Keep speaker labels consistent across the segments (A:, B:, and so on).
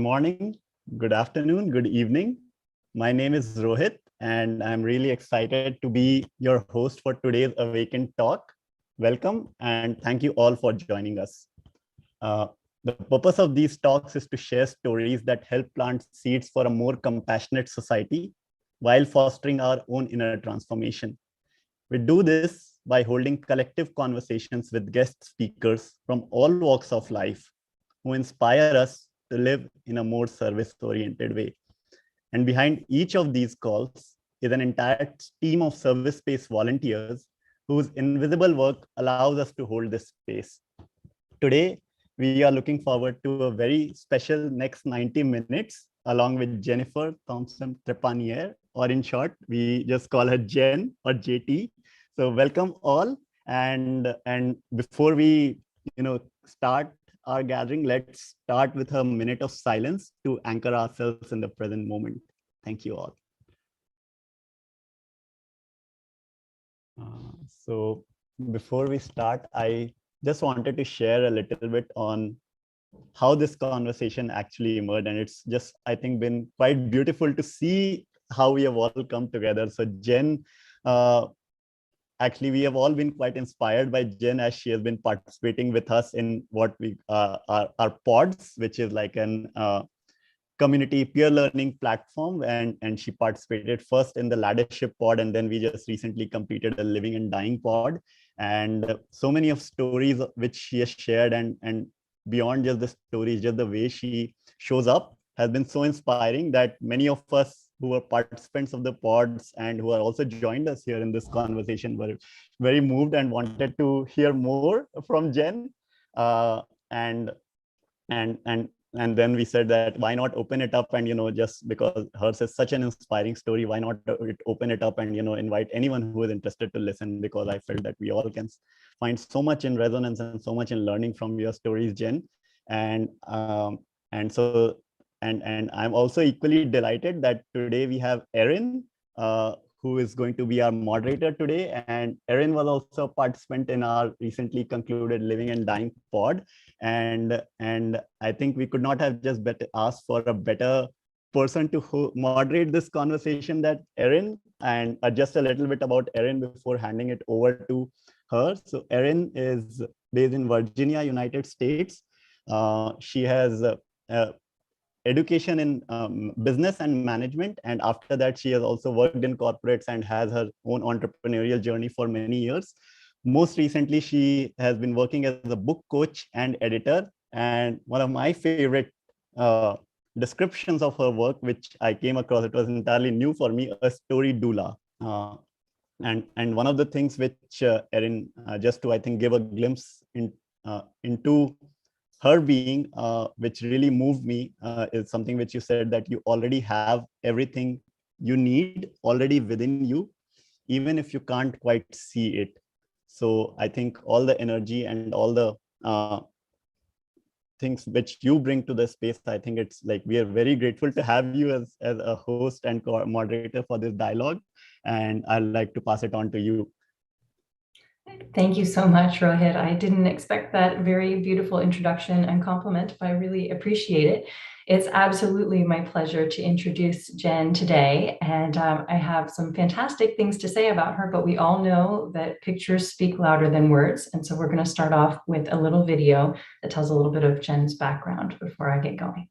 A: morning, good afternoon, good evening. My name is Rohit, and I'm really excited to be your host for today's Awakened Talk. Welcome, and thank you all for joining us. Uh, the purpose of these talks is to share stories that help plant seeds for a more compassionate society while fostering our own inner transformation. We do this by holding collective conversations with guest speakers from all walks of life who inspire us to live in a more service-oriented way. And behind each of these calls is an entire team of service-based volunteers whose invisible work allows us to hold this space. Today, we are looking forward to a very special next 90 minutes along with Jennifer Thompson Trepanier, or in short, we just call her Jen or JT. So welcome all. And before we start our gathering, let's start with a minute of silence to anchor ourselves in the present moment. Thank you all. So before we start, I just wanted to share a little bit on how this conversation actually emerged. And it's just, I think, been quite beautiful to see how we have all come together. So Jen, actually, we have all been quite inspired by Jen as she has been participating with us in what we our pods, which is like an community peer learning platform. And she participated first in the laddership pod, and then we just recently completed a living and dying pod. And so many of stories which she has shared, and beyond just the stories, just the way she shows up has been so inspiring that many of us who are participants of the pods and who are also joined us here in this conversation were very moved and wanted to hear more from Jen. And then we said that why not open it up, and just because hers is such an inspiring story, why not open it up and invite anyone who is interested to listen, because I felt that we all can find so much in resonance and so much in learning from your stories, Jen. And I'm also equally delighted that today we have Erin, who is going to be our moderator today. And Erin was also a participant in our recently concluded Living and Dying pod. And I think we could not have just asked for a better person to moderate this conversation than Erin. And just a little bit about Erin before handing it over to her. So Erin is based in Virginia, United States. She has education in business and management. And after that, she has also worked in corporates and has her own entrepreneurial journey for many years. Most recently, she has been working as a book coach and editor. And one of my favorite descriptions of her work, which I came across, it was entirely new for me, a story doula. And one of the things which Erin, just to, I think, give a glimpse into her being, which really moved me, is something which you said, that you already have everything you need already within you, even if you can't quite see it. So I think all the energy and all the things which you bring to the space, I think it's like we are very grateful to have you as a host and moderator for this dialogue. And I'd like to pass it on to you.
B: Thank you so much, Rohit. I didn't expect that very beautiful introduction and compliment, but I really appreciate it. It's absolutely my pleasure to introduce Jen today. And I have some fantastic things to say about her, but we all know that pictures speak louder than words. And so we're going to start off with a little video that tells a little bit of Jen's background before I get going.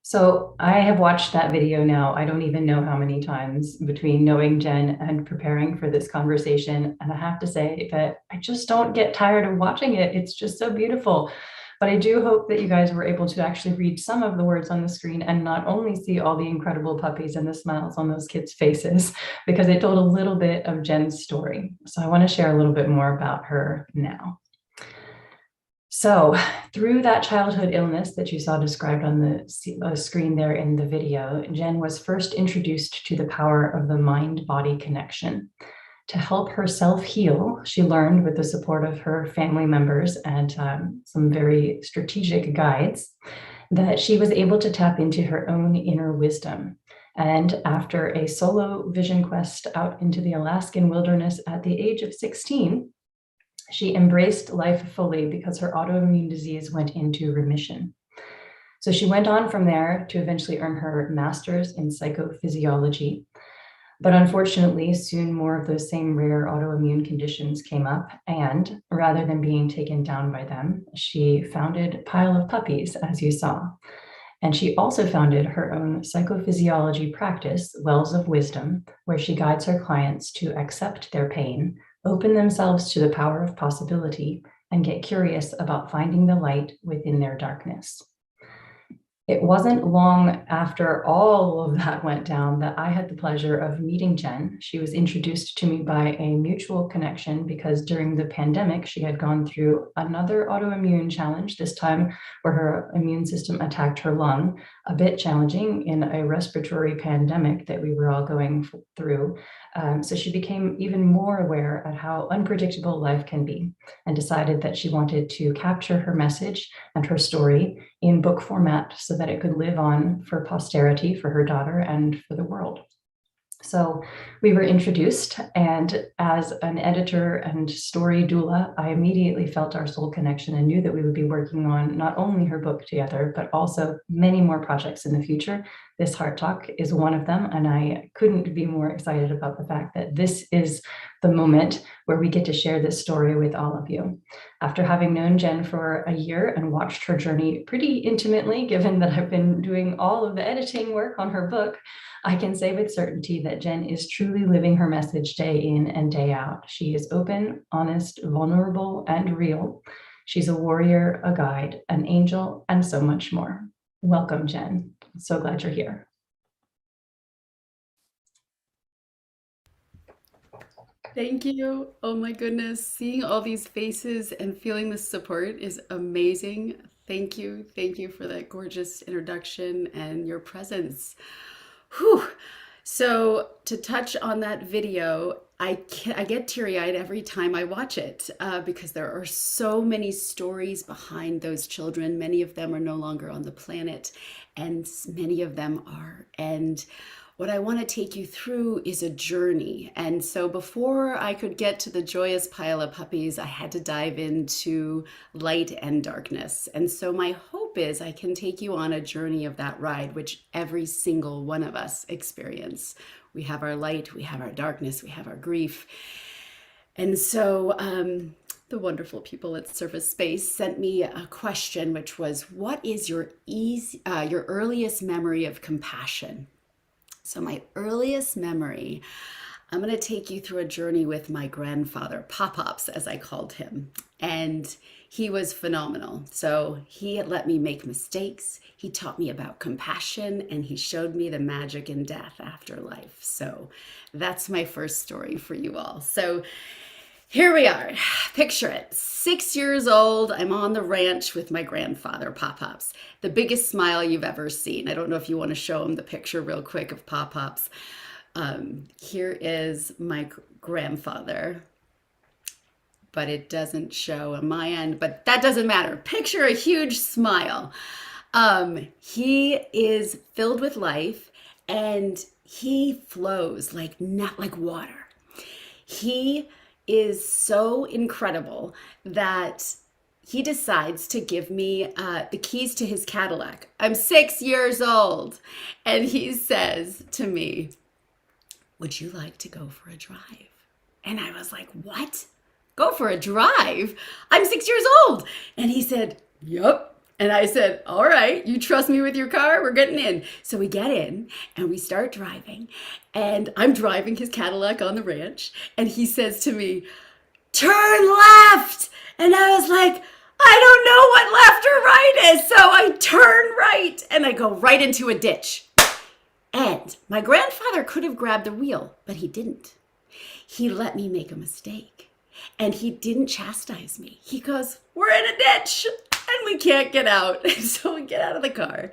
B: So I have watched that video now. I don't even know how many times between knowing Jen and preparing for this conversation. And I have to say that I just don't get tired of watching it. It's just so beautiful. But I do hope that you guys were able to actually read some of the words on the screen and not only see all the incredible puppies and the smiles on those kids' faces, because it told a little bit of Jen's story. So I want to share a little bit more about her now. So through that childhood illness that you saw described on the screen there in the video, Jen was first introduced to the power of the mind-body connection. To help herself heal, she learned with the support of her family members and some very strategic guides that she was able to tap into her own inner wisdom. And after a solo vision quest out into the Alaskan wilderness at the age of 16, she embraced life fully because her autoimmune disease went into remission. So she went on from there to eventually earn her master's in psychophysiology. But unfortunately, soon more of those same rare autoimmune conditions came up. And rather than being taken down by them, she founded Pile of Puppies, as you saw. And she also founded her own psychophysiology practice, Wells of Wisdom, where she guides her clients to accept their pain, open themselves to the power of possibility, and get curious about finding the light within their darkness. It wasn't long after all of that went down that I had the pleasure of meeting Jen. She was introduced to me by a mutual connection because during the pandemic, she had gone through another autoimmune challenge, this time where her immune system attacked her lung, a bit challenging in a respiratory pandemic that we were all going through. So she became even more aware at how unpredictable life can be and decided that she wanted to capture her message and her story in book format so that it could live on for posterity, for her daughter, and for the world. So we were introduced, and as an editor and story doula, I immediately felt our soul connection and knew that we would be working on not only her book together, but also many more projects in the future. This Heart Talk is one of them, and I couldn't be more excited about the fact that this is the moment where we get to share this story with all of you. After having known Jen for a year and watched her journey pretty intimately, given that I've been doing all of the editing work on her book, I can say with certainty that Jen is truly living her message day in and day out. She is open, honest, vulnerable, and real. She's a warrior, a guide, an angel, and so much more. Welcome, Jen. So glad you're here.
C: Thank you. Oh my goodness. Seeing all these faces and feeling the support is amazing. Thank you. Thank you for that gorgeous introduction and your presence. Whew. So to touch on that video, I get teary-eyed every time I watch it because there are so many stories behind those children. Many of them are no longer on the planet, and many of them are. And what I want to take you through is a journey. And so before I could get to the joyous pile of puppies, I had to dive into light and darkness. And so my hope is I can take you on a journey of that ride, which every single one of us experience. We have our light, we have our darkness, we have our grief. And so the wonderful people at Surface Space sent me a question, which was, what is your earliest memory of compassion? So my earliest memory, I'm going to take you through a journey with my grandfather, Pop-Pops, as I called him. And he was phenomenal. So he had let me make mistakes. He taught me about compassion, and he showed me the magic in death after life. So that's my first story for you all. So here we are. Picture it. 6 years old. I'm on the ranch with my grandfather, Pop-Pops. The biggest smile you've ever seen. I don't know if you want to show him the picture real quick of Pop-Pops. Here is my grandfather, but it doesn't show on my end, but that doesn't matter. Picture a huge smile. He is filled with life, and he flows not like water. He is so incredible that he decides to give me the keys to his Cadillac. I'm 6 years old, and he says to me, "Would you like to go for a drive?" And I was like, "What? Go for a drive? I'm 6 years old." And he said, "Yup, And I said, all right, you trust me with your car? We're getting in. So we get in and we start driving. And I'm driving his Cadillac on the ranch. And he says to me, turn left. And I was like, I don't know what left or right is. So I turn right and I go right into a ditch. And my grandfather could have grabbed the wheel, but he didn't. He let me make a mistake. And he didn't chastise me. He goes, we're in a ditch and we can't get out. And so we get out of the car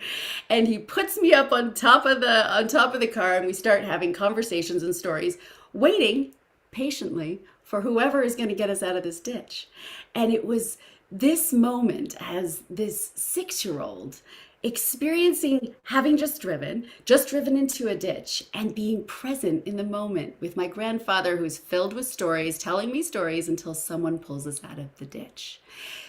C: and he puts me up on top of the car and we start having conversations and stories, waiting patiently for whoever is going to get us out of this ditch. And it was this moment as this 6-year-old experiencing having just driven into a ditch and being present in the moment with my grandfather who's filled with stories, telling me stories until someone pulls us out of the ditch.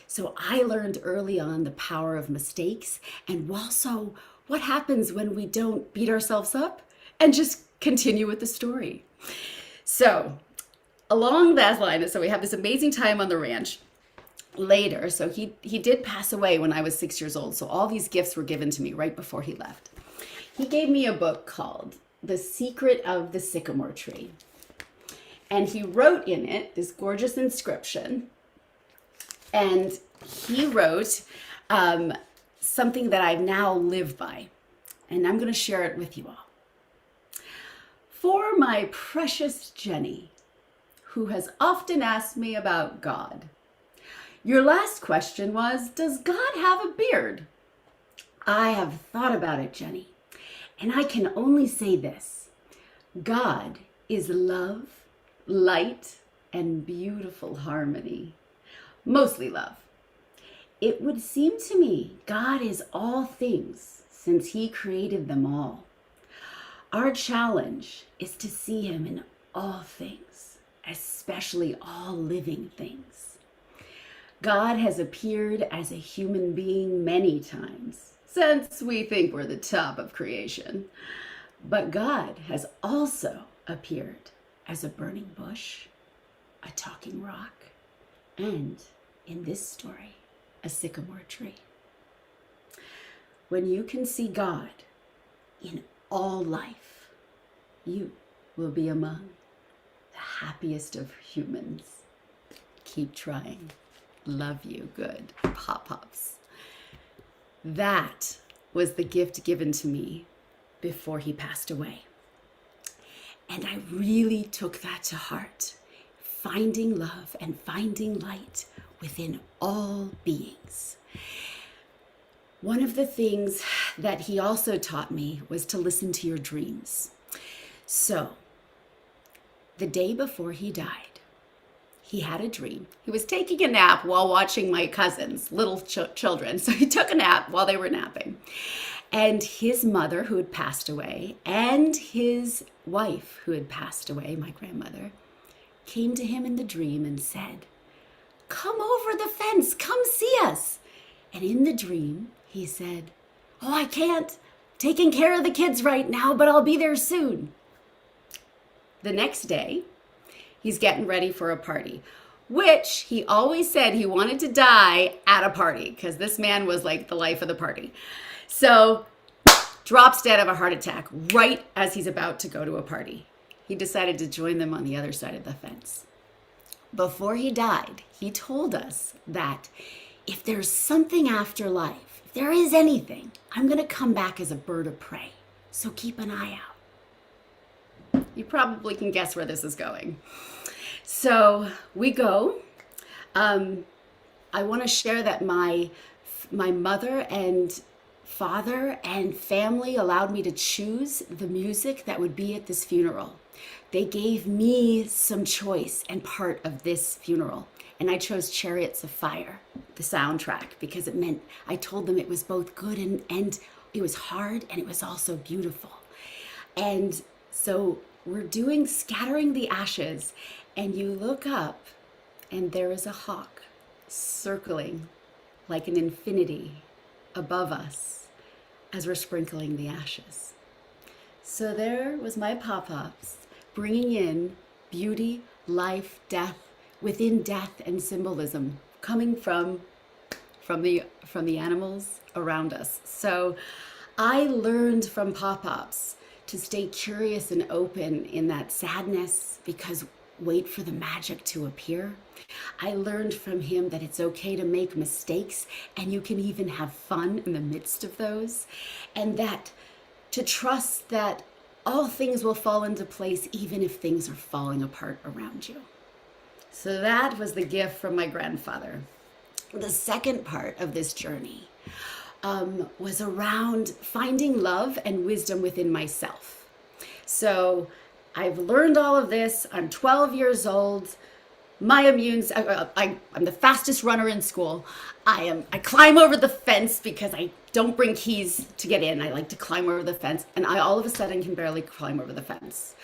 C: So I learned early on the power of mistakes and also what happens when we don't beat ourselves up and just continue with the story. So along that line, so we have this amazing time on the ranch. Later, so he did pass away when I was 6 years old. So all these gifts were given to me right before he left. He gave me a book called The Secret of the Sycamore Tree. And he wrote in it this gorgeous inscription. And he wrote something that I now live by. And I'm going to share it with you all. For my precious Jenny, who has often asked me about God. Your last question was, does God have a beard? I have thought about it, Jenny, and I can only say this. God is love, light, and beautiful harmony. Mostly love. It would seem to me God is all things since he created them all. Our challenge is to see him in all things, especially all living things. God has appeared as a human being many times, since we think we're the top of creation. But God has also appeared as a burning bush, a talking rock, and, in this story, a sycamore tree. When you can see God in all life, you will be among the happiest of humans. Keep trying. Love you, good Pop-Pops. That was the gift given to me before he passed away. And I really took that to heart, finding love and finding light within all beings. One of the things that he also taught me was to listen to your dreams. So, the day before he died, he had a dream. He was taking a nap while watching my cousins, little children. So he took a nap while they were napping. And his mother, who had passed away, and his wife, who had passed away, my grandmother, came to him in the dream and said, come over the fence, come see us. And in the dream, he said, oh, I can't. Taking care of the kids right now, but I'll be there soon. The next day, he's getting ready for a party, which he always said he wanted to die at a party because this man was like the life of the party. So drops dead of a heart attack right as he's about to go to a party. He decided to join them on the other side of the fence. Before he died, he told us that if there's something after life, if there is anything, I'm going to come back as a bird of prey. So keep an eye out. You probably can guess where this is going. So we go. I want to share that my mother and father and family allowed me to choose the music that would be at this funeral. They gave me some choice and part of this funeral. And I chose Chariots of Fire, the soundtrack, because it meant I told them it was both good and it was hard and it was also beautiful. And so we're doing Scattering the Ashes, and you look up and there is a hawk circling like an infinity above us as we're sprinkling the ashes. So there was my Pop-Pops bringing in beauty, life, death, within death and symbolism coming from from the animals around us. So I learned from Pop-Pops to stay curious and open in that sadness, because wait for the magic to appear. I learned from him that it's okay to make mistakes and you can even have fun in the midst of those, and that to trust that all things will fall into place even if things are falling apart around you. So that was the gift from my grandfather. The second part of this journey was around finding love and wisdom within myself. So I've learned all of this. I'm 12 years old. My I'm the fastest runner in school. I climb over the fence because I don't bring keys to get in. I like to climb over the fence, and I all of a sudden can barely climb over the fence.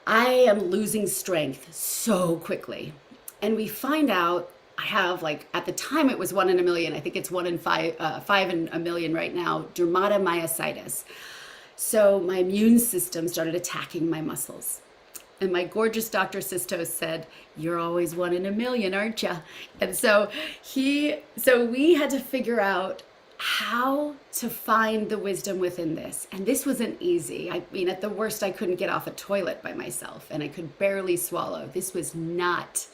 C: I am losing strength so quickly. And we find out I have, like, at the time it was 1 in a million. I think it's 1 in 5 in a million right now, dermatomyositis. So my immune system started attacking my muscles. And my gorgeous Dr. Sistos said, "You're always 1 in a million, aren't you?" And so we had to figure out how to find the wisdom within this. And this wasn't easy. I mean, at the worst, I couldn't get off a toilet by myself and I could barely swallow. This was not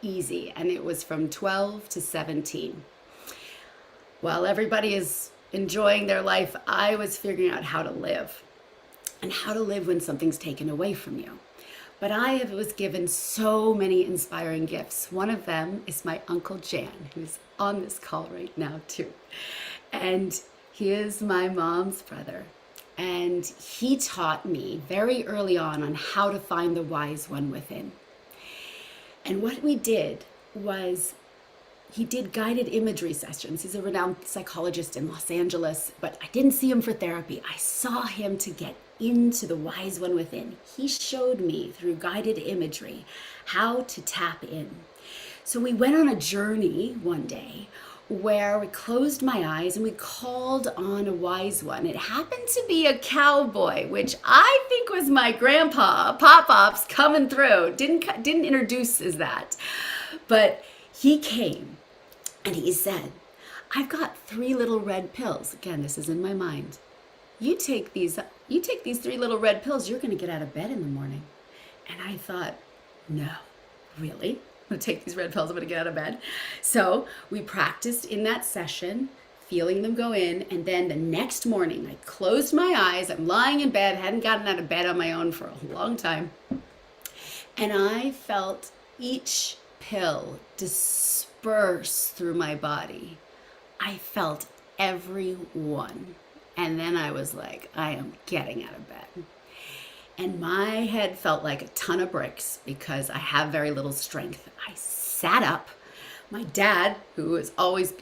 C: easy. And it was from 12 to 17. While everybody is enjoying their life, I was figuring out how to live, and how to live when something's taken away from you. But I was given so many inspiring gifts. One of them is my Uncle Jan, who's on this call right now too. And he is my mom's brother. And he taught me very early on how to find the wise one within. And what we did was, he did guided imagery sessions. He's a renowned psychologist in Los Angeles, but I didn't see him for therapy. I saw him to get into the wise one within. He showed me through guided imagery how to tap in. So we went on a journey one day where we closed my eyes and we called on a wise one. It happened to be a cowboy, which I think was my grandpa, Pop-Pops, coming through. Didn't introduce as that, but he came and he said, "I've got 3 little red pills." Again, this is in my mind. You take these 3 little red pills, you're going to get out of bed in the morning. And I thought, no, really? I'm going to take these red pills, I'm going to get out of bed. So we practiced in that session, feeling them go in. And then the next morning, I closed my eyes. I'm lying in bed, hadn't gotten out of bed on my own for a long time. And I felt each pill disperse through my body. I felt every one. And then I was like, I am getting out of bed. And my head felt like a ton of bricks because I have very little strength. I sat up. My dad, who is always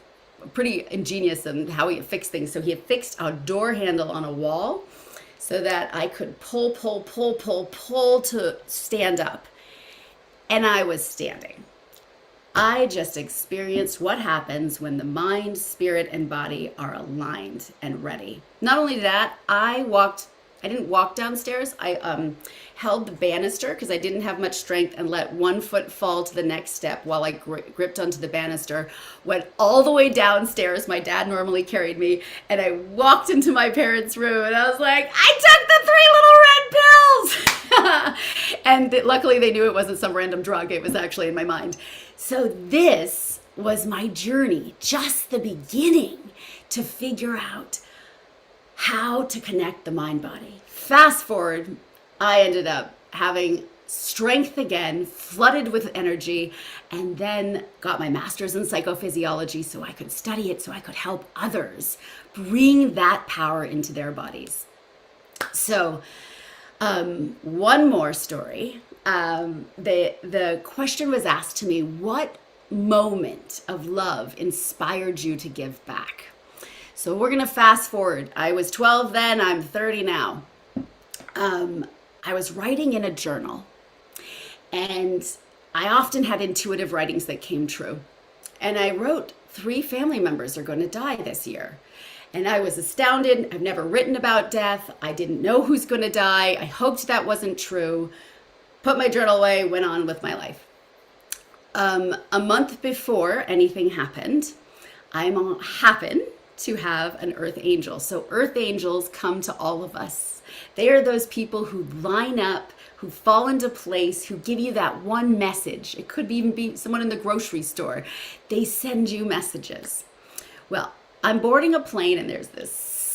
C: pretty ingenious in how he fixed things, so he had fixed a door handle on a wall so that I could pull to stand up. And I was standing. I just experienced what happens when the mind, spirit, and body are aligned and ready. Not only that, I didn't walk downstairs. I held the banister because I didn't have much strength and let one foot fall to the next step while I gripped onto the banister, went all the way downstairs. My dad normally carried me, and I walked into my parents' room and I was like, I took the 3 little red pills. And luckily they knew it wasn't some random drug. It was actually in my mind. So this was my journey, just the beginning to figure out how to connect the mind body. Fast forward, I ended up having strength again, flooded with energy, and then got my master's in psychophysiology so I could study it, so I could help others bring that power into their bodies. So one more story. The question was asked to me, what moment of love inspired you to give back? So we're going to fast forward. I was 12 then, I'm 30 now. I was writing in a journal, and I often had intuitive writings that came true. And I wrote, 3 family members are going to die this year. And I was astounded. I've never written about death. I didn't know who's going to die. I hoped that wasn't true. Put my journal away, went on with my life. A month before anything happened, happen to have an earth angel. So earth angels come to all of us. They are those people who line up, who fall into place, who give you that one message. It could even be someone in the grocery store. They send you messages. Well, I'm boarding a plane and there's this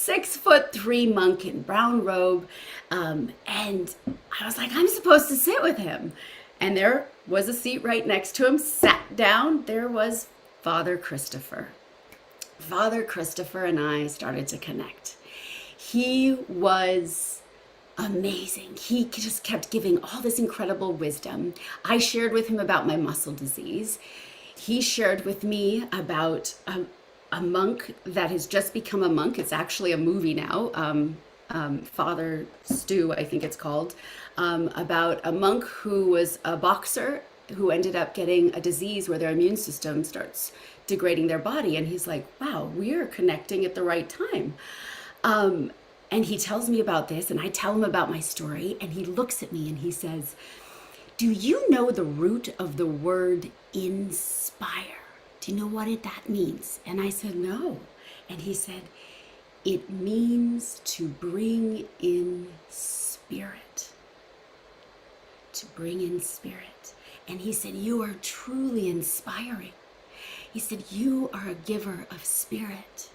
C: 6'3" monk in brown robe. And I was like, I'm supposed to sit with him. And there was a seat right next to him, sat down. There was Father Christopher. Father Christopher and I started to connect. He was amazing. He just kept giving all this incredible wisdom. I shared with him about my muscle disease. He shared with me about a monk that has just become a monk. It's actually a movie now. Father Stu, I think it's called, about a monk who was a boxer who ended up getting a disease where their immune system starts degrading their body. And he's like, wow, we are connecting at the right time. And he tells me about this and I tell him about my story and he looks at me and he says, do you know the root of the word inspire? Do you know what that means? And I said, no. And he said, it means to bring in spirit. To bring in spirit. And he said, you are truly inspiring. He said, you are a giver of spirit.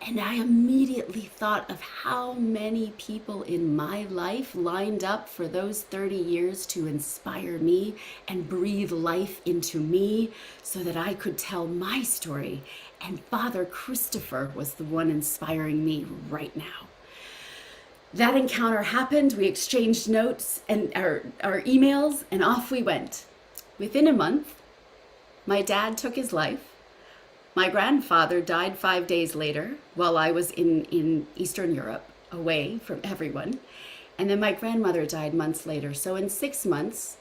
C: And I immediately thought of how many people in my life lined up for those 30 years to inspire me and breathe life into me so that I could tell my story. And Father Christopher was the one inspiring me right now. That encounter happened. We exchanged notes and our emails, and off we went. Within a month, my dad took his life. My grandfather died 5 days later while I was in Eastern Europe, away from everyone. And then my grandmother died months later. So in 6 months,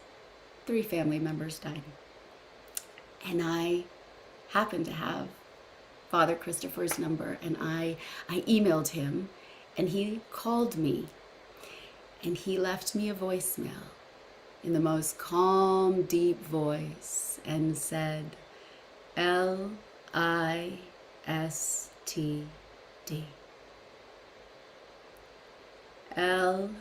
C: 3 family members died. And I happened to have Father Christopher's number, and I emailed him, and he called me, and he left me a voicemail in the most calm, deep voice and said, L-I-S-T-D. L-I-S-T-D.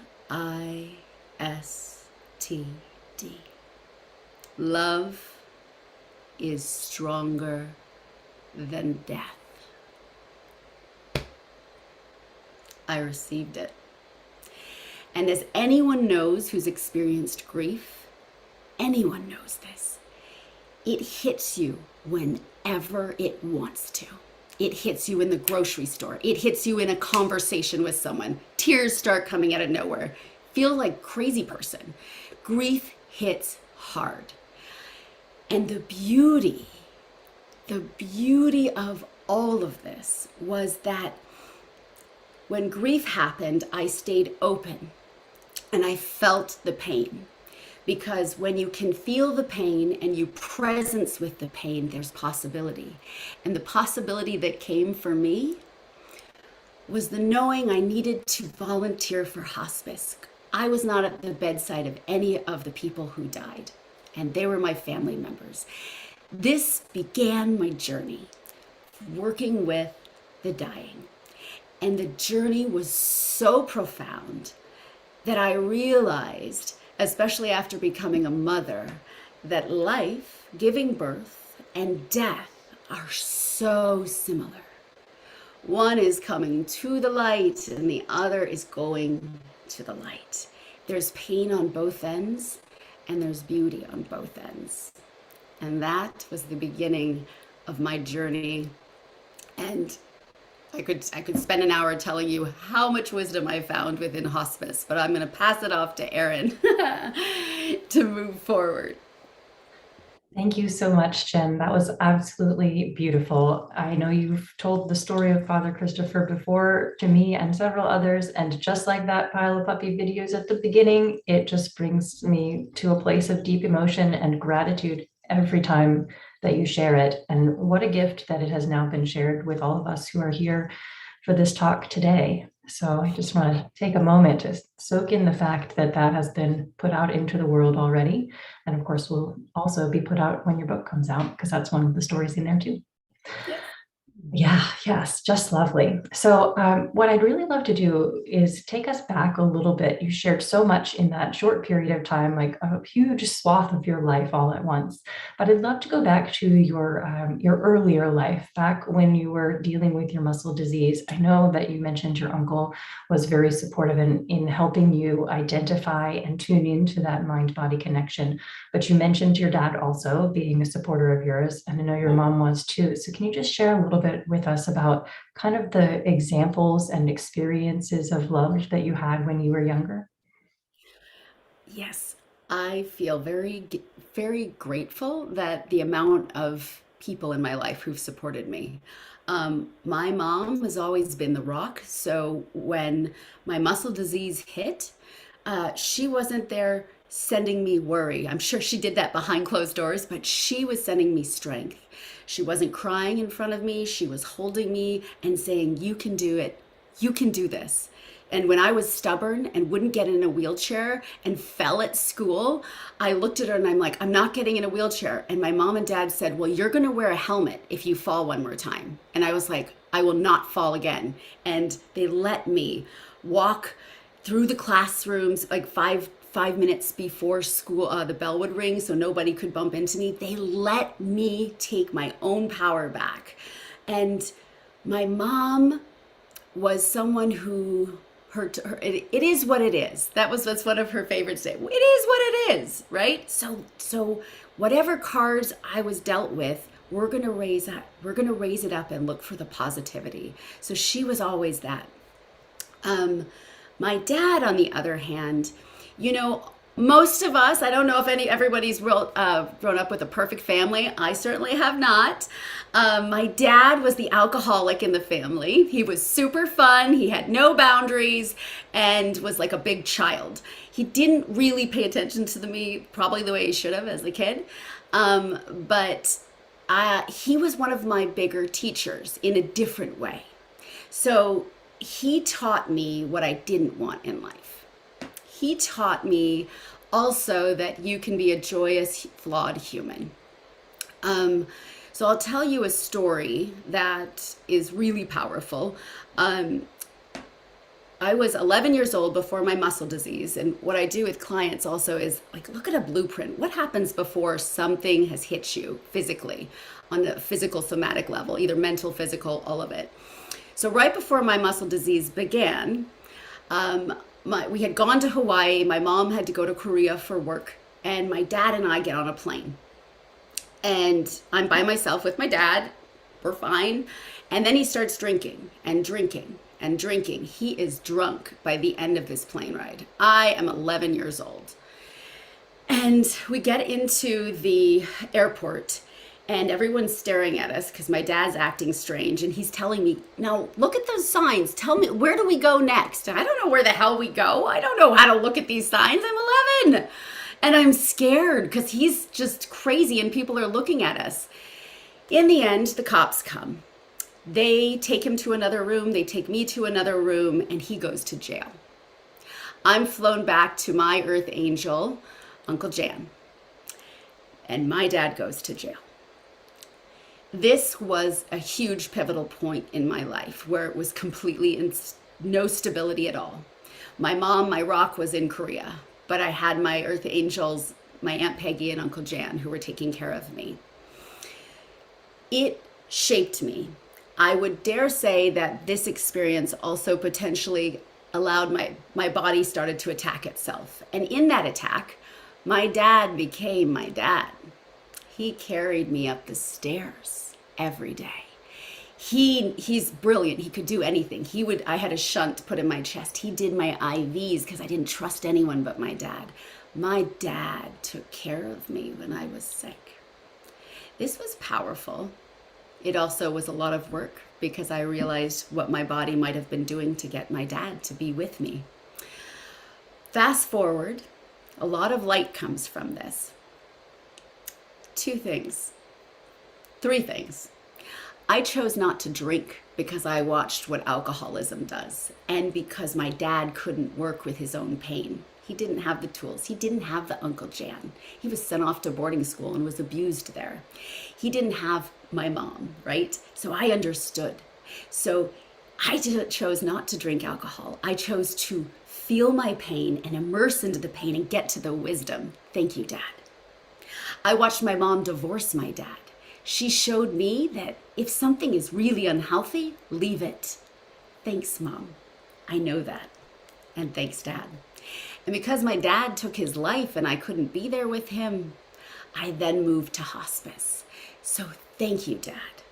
C: Love is stronger than death. I received it. And as anyone knows who's experienced grief, anyone knows this, it hits you whenever it wants to. It hits you in the grocery store. It hits you in a conversation with someone. Tears start coming out of nowhere. Feel like crazy person. Grief hits hard. And the beauty of all of this was that when grief happened, I stayed open and I felt the pain. Because when you can feel the pain and you presence with the pain, there's possibility. And the possibility that came for me was the knowing I needed to volunteer for hospice. I was not at the bedside of any of the people who died, and they were my family members. This began my journey, working with the dying. And the journey was so profound that I realized, especially after becoming a mother, that life, giving birth, and death are so similar. One is coming to the light and the other is going to the light. There's pain on both ends and there's beauty on both ends. And that was the beginning of my journey. And I could spend an hour telling you how much wisdom I found within hospice, but I'm going to pass it off to Erin to move forward.
B: Thank you so much, Jen. That was absolutely beautiful. I know you've told the story of Father Christopher before to me and several others, and just like that pile of puppy videos at the beginning, it just brings me to a place of deep emotion and gratitude every time that you share it. And what a gift that it has now been shared with all of us who are here for this talk today. So I just want to take a moment to soak in the fact that that has been put out into the world already. And of course, will also be put out when your book comes out, because that's one of the stories in there too.
C: Yes.
B: Yeah, yes, just lovely. So, what I'd really love to do is take us back a little bit. You shared so much in that short period of time, like a huge swath of your life all at once. But I'd love to go back to your earlier life, back when you were dealing with your muscle disease. I know that you mentioned your uncle was very supportive in helping you identify and tune into that mind-body connection. But you mentioned your dad also being a supporter of yours, and I know your mom was too. So can you just share a little bit with us about kind of the examples and experiences of love that you had when you were younger?
C: Yes, I feel very grateful that the amount of people in my life who've supported me. My mom has always been the rock, so when my muscle disease hit, she wasn't there sending me worry. I'm sure she did that behind closed doors, but she was sending me strength. She wasn't crying in front of me. She was holding me and saying, "You can do it. You can do this." And when I was stubborn and wouldn't get in a wheelchair and fell at school, I looked at her and I'm like, "I'm not getting in a wheelchair." And my mom and dad said, "Well, you're going to wear a helmet if you fall one more time." And I was like, "I will not fall again." And they let me walk through the classrooms like five minutes before school, the bell would ring so nobody could bump into me. They let me take my own power back. And my mom was someone who it is what it is. That's one of her favorites to say. It is what it is, right? So whatever cards I was dealt with, we're gonna raise it up and look for the positivity. So she was always that. My dad, on the other hand, you know, most of us, I don't know if everybody's grown up with a perfect family. I certainly have not. My dad was the alcoholic in the family. He was super fun. He had no boundaries and was like a big child. He didn't really pay attention to me probably the way he should have as a kid. But he was one of my bigger teachers in a different way. So he taught me what I didn't want in life. He taught me also that you can be a joyous, flawed human. So I'll tell you a story that is really powerful. I was 11 years old before my muscle disease. And what I do with clients also is like, look at a blueprint. What happens before something has hit you physically on the physical somatic level, either mental, physical, all of it. So right before my muscle disease began, we had gone to Hawaii. My mom had to go to Korea for work. And my dad and I get on a plane. And I'm by myself with my dad. We're fine. And then he starts drinking and drinking and drinking. He is drunk by the end of this plane ride. I am 11 years old. And we get into the airport and everyone's staring at us because my dad's acting strange. And he's telling me, "Now look at those signs. Tell me, where do we go next?" And I don't know where the hell we go. I don't know how to look at these signs. I'm 11. And I'm scared because he's just crazy and people are looking at us. In the end, the cops come. They take him to another room. They take me to another room and he goes to jail. I'm flown back to my earth angel, Uncle Jan. And my dad goes to jail. This was a huge pivotal point in my life where it was completely in no stability at all. My mom, my rock, was in Korea, but I had my earth angels, my Aunt Peggy and Uncle Jan, who were taking care of me. It shaped me. I would dare say that this experience also potentially allowed my body started to attack itself. And in that attack, my dad became my dad. He carried me up the stairs every day. He's brilliant. He could do anything. I had a shunt put in my chest. He did my IVs because I didn't trust anyone but my dad. My dad took care of me when I was sick. This was powerful. It also was a lot of work because I realized what my body might have been doing to get my dad to be with me. Fast forward, a lot of light comes from this. Three things. I chose not to drink because I watched what alcoholism does and because my dad couldn't work with his own pain. He didn't have the tools. He didn't have the Uncle Jan. He was sent off to boarding school and was abused there. He didn't have my mom, right? So I understood. So I chose not to drink alcohol. I chose to feel my pain and immerse into the pain and get to the wisdom. Thank you, Dad. I watched my mom divorce my dad. She showed me that if something is really unhealthy, leave it. Thanks, Mom. I know that. And thanks, Dad. And because my dad took his life and I couldn't be there with him, I then moved to hospice. So thank you, Dad.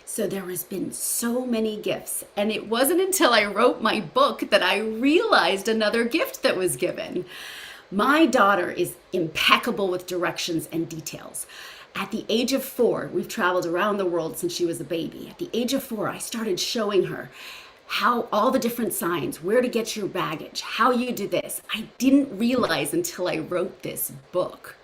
C: So there has been so many gifts. And it wasn't until I wrote my book that I realized another gift that was given. My daughter is impeccable with directions and details. At the age of 4, we've traveled around the world since she was a baby. At the age of 4, I started showing her how all the different signs, where to get your baggage, how you do this. I didn't realize until I wrote this book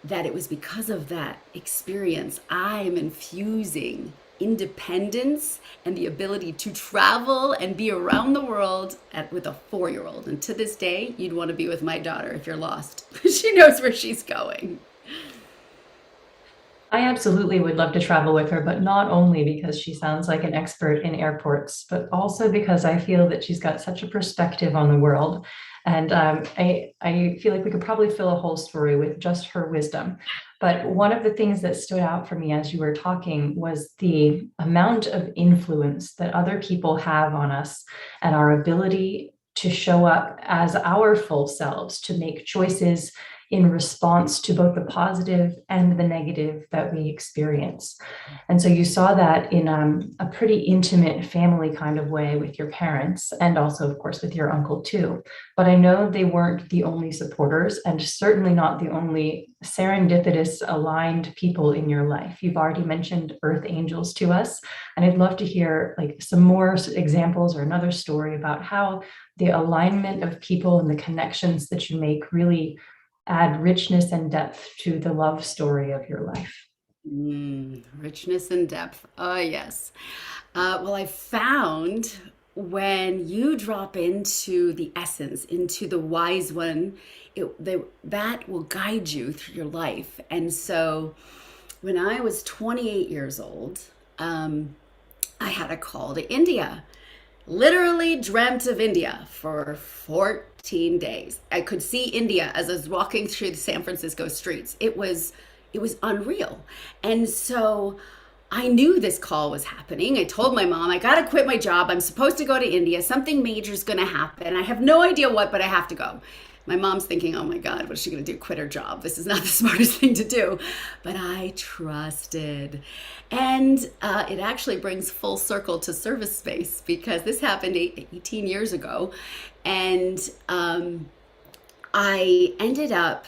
C: that it was because of that experience I'm infusing independence and the ability to travel and be around the world with a 4-year-old. And to this day, you'd want to be with my daughter if you're lost. She knows where she's going.
B: I absolutely would love to travel with her, but not only because she sounds like an expert in airports, but also because I feel that she's got such a perspective on the world. And I feel like we could probably fill a whole story with just her wisdom. But one of the things that stood out for me as you were talking was the amount of influence that other people have on us and our ability to show up as our full selves, to make choices in response to both the positive and the negative that we experience. And so you saw that in a pretty intimate family kind of way with your parents, and also, of course, with your uncle too. But I know they weren't the only supporters, and certainly not the only serendipitous aligned people in your life. You've already mentioned earth angels to us, and I'd love to hear like some more examples or another story about how the alignment of people and the connections that you make really add richness and depth to the love story of your life.
C: Richness and depth. Oh, yes. Well, I found when you drop into the essence, into the wise one, that will guide you through your life. And so when I was 28 years old, I had a call to India. Literally dreamt of India for 14 days. I could see India as I was walking through the San Francisco streets. It was unreal. And so I knew this call was happening. I told my mom, I got to quit my job. I'm supposed to go to India. Something major is going to happen. I have no idea what, but I have to go. My mom's thinking, oh my God, what is she going to do? Quit her job. This is not the smartest thing to do. But I trusted. And it actually brings full circle to service space, because this happened 18 years ago. And I ended up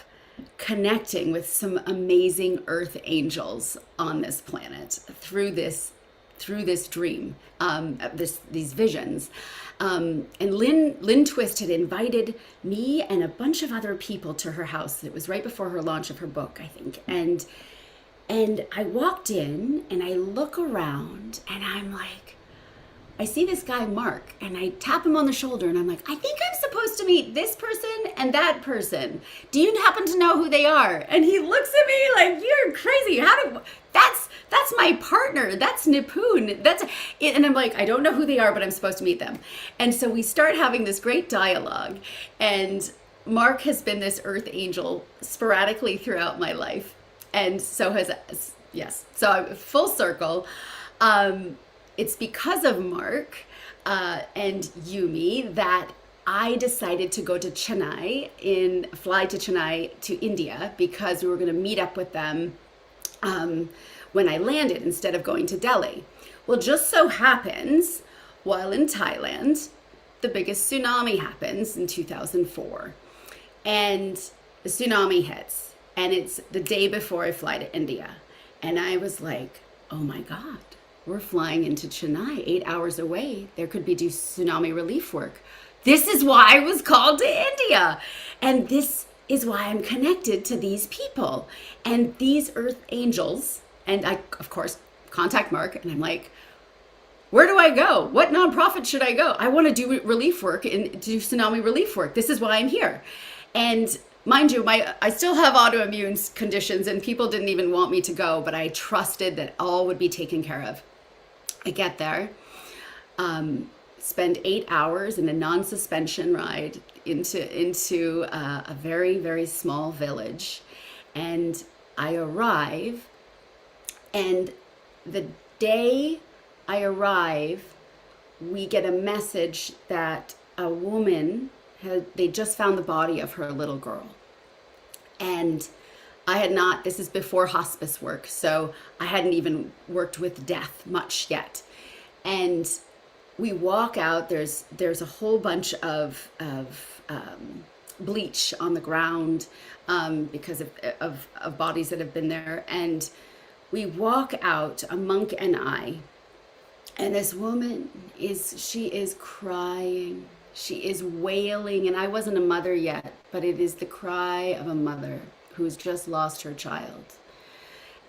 C: connecting with some amazing earth angels on this planet through this dream, these visions. And Lynn Twist had invited me and a bunch of other people to her house. It was right before her launch of her book, I think. And I walked in and I look around and I'm like, I see this guy, Mark, and I tap him on the shoulder and I'm like, I think I'm supposed to meet this person and that person. Do you happen to know who they are? And he looks at me like, you're crazy. That's my partner. That's Nipun. And I'm like, I don't know who they are, but I'm supposed to meet them. And so we start having this great dialogue. And Mark has been this earth angel sporadically throughout my life. And so so full circle. It's because of Mark and Yumi that I decided to go to fly to Chennai to India, because we were going to meet up with them when I landed instead of going to Delhi. Well, just so happens, while in Thailand, the biggest tsunami happens in 2004. And the tsunami hits, and it's the day before I fly to India. And I was like, oh my God, we're flying into Chennai, 8 hours away. There could be tsunami relief work. This is why I was called to India. And this is why I'm connected to these people and these earth angels. And I, of course, contact Mark and I'm like, where do I go? What nonprofit should I go? I want to do relief work and do tsunami relief work. This is why I'm here. And mind you, I still have autoimmune conditions and people didn't even want me to go, but I trusted that all would be taken care of. I get there, spend 8 hours in a non-suspension ride into a very, very small village. And I arrive, and the day I arrive, we get a message that a woman they just found the body of her little girl. And I had not, this is before hospice work, so I hadn't even worked with death much yet. And we walk out, there's a whole bunch of bleach on the ground because of bodies that have been there. And we walk out, a monk and I, and this woman she is crying. She is wailing, and I wasn't a mother yet, but it is the cry of a mother who has just lost her child.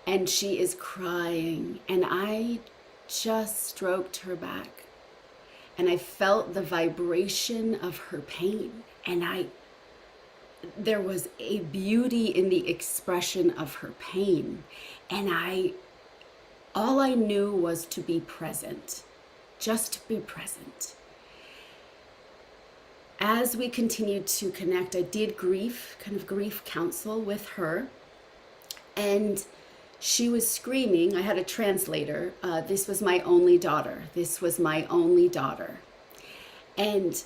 C: And she is crying, and I just stroked her back, and I felt the vibration of her pain, and there was a beauty in the expression of her pain, and all I knew was to be present, just to be present. As we continued to connect, I did grief counsel with her, and she was screaming. I had a translator. This was my only daughter. This was my only daughter. And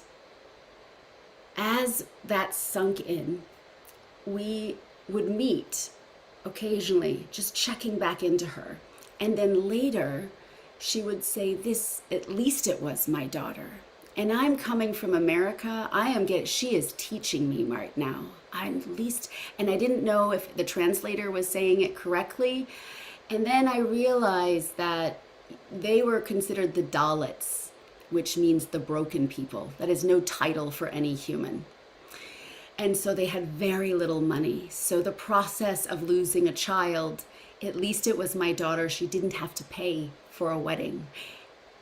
C: as that sunk in, we would meet occasionally, just checking back into her. And then later, she would say, at least it was my daughter. And I'm coming from America. She is teaching me right now. And I didn't know if the translator was saying it correctly. And then I realized that they were considered the Dalits, which means the broken people. That is no title for any human. And so they had very little money. So the process of losing a child, at least it was my daughter, she didn't have to pay for a wedding.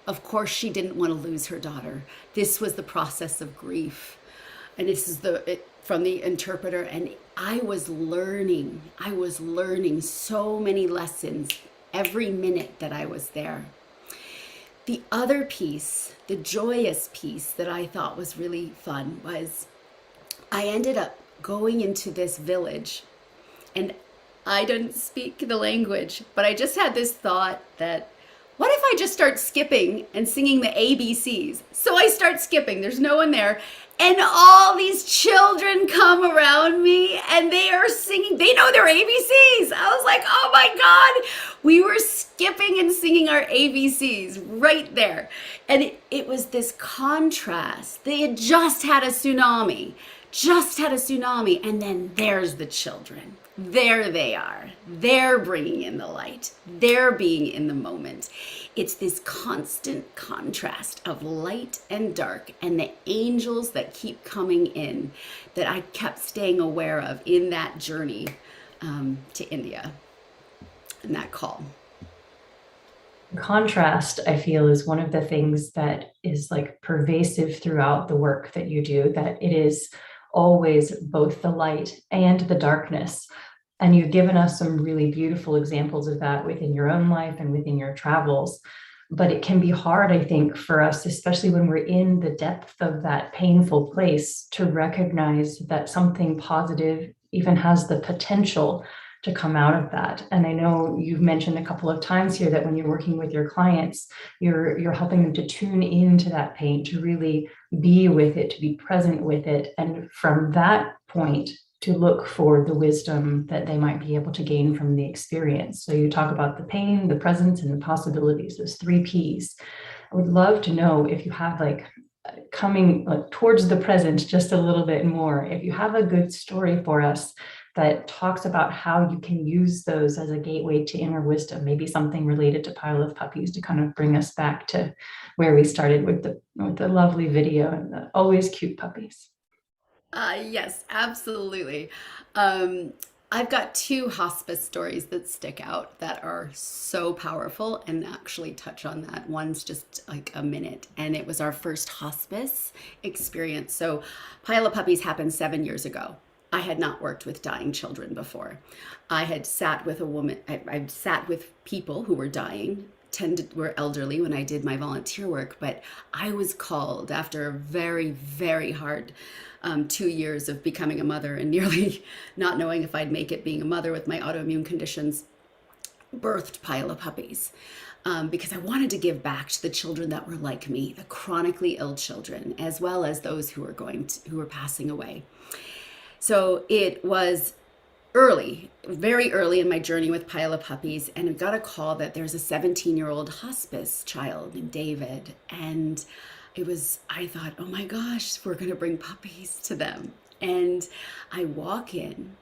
C: Of course, she didn't want to lose her daughter. This was the process of grief. And this is from the interpreter. And I was learning so many lessons every minute that I was there. The other piece, the joyous piece that I thought was really fun was I ended up going into this village, and I didn't speak the language, but I just had this thought that, what if I just start skipping and singing the ABCs? So I start skipping, there's no one there, and all these children come around me and they are singing, they know their ABCs. I was like, oh my God, we were skipping and singing our ABCs right there. And it was this contrast. They had just had a tsunami, and then there's the children. There they are. They're bringing in the light. They're being in the moment. It's this constant contrast of light and dark and the angels that keep coming in that I kept staying aware of in that journey to India and that call.
B: Contrast, I feel, is one of the things that is like pervasive throughout the work that you do, that it is always both the light and the darkness. And you've given us some really beautiful examples of that within your own life and within your travels. But it can be hard, I think, for us, especially when we're in the depth of that painful place, to recognize that something positive even has the potential to come out of that. And I know you've mentioned a couple of times here that when you're working with your clients, you're helping them to tune into that pain, to really be with it, to be present with it. And from that point, to look for the wisdom that they might be able to gain from the experience. So you talk about the pain, the presence, and the possibilities, those 3 Ps. I would love to know if you have coming towards the present just a little bit more, if you have a good story for us that talks about how you can use those as a gateway to inner wisdom, maybe something related to Pile of Puppies, to kind of bring us back to where we started with the lovely video and the always cute puppies.
C: Yes, absolutely. I've got two hospice stories that stick out that are so powerful and actually touch on that. One's just like a minute, and it was our first hospice experience. So, Pile of Puppies happened 7 years ago. I had not worked with dying children before. I had sat with a woman, I sat with people who were dying, tended were elderly when I did my volunteer work, but I was called after a very, very hard 2 years of becoming a mother and nearly not knowing if I'd make it being a mother with my autoimmune conditions, birthed Pile of Puppies. Because I wanted to give back to the children that were like me, the chronically ill children, as well as those who were passing away. So it was early, very early in my journey with Pile of Puppies, and I got a call that there's a 17-year-old hospice child named David. And I thought, oh my gosh, we're gonna bring puppies to them. And I walk in,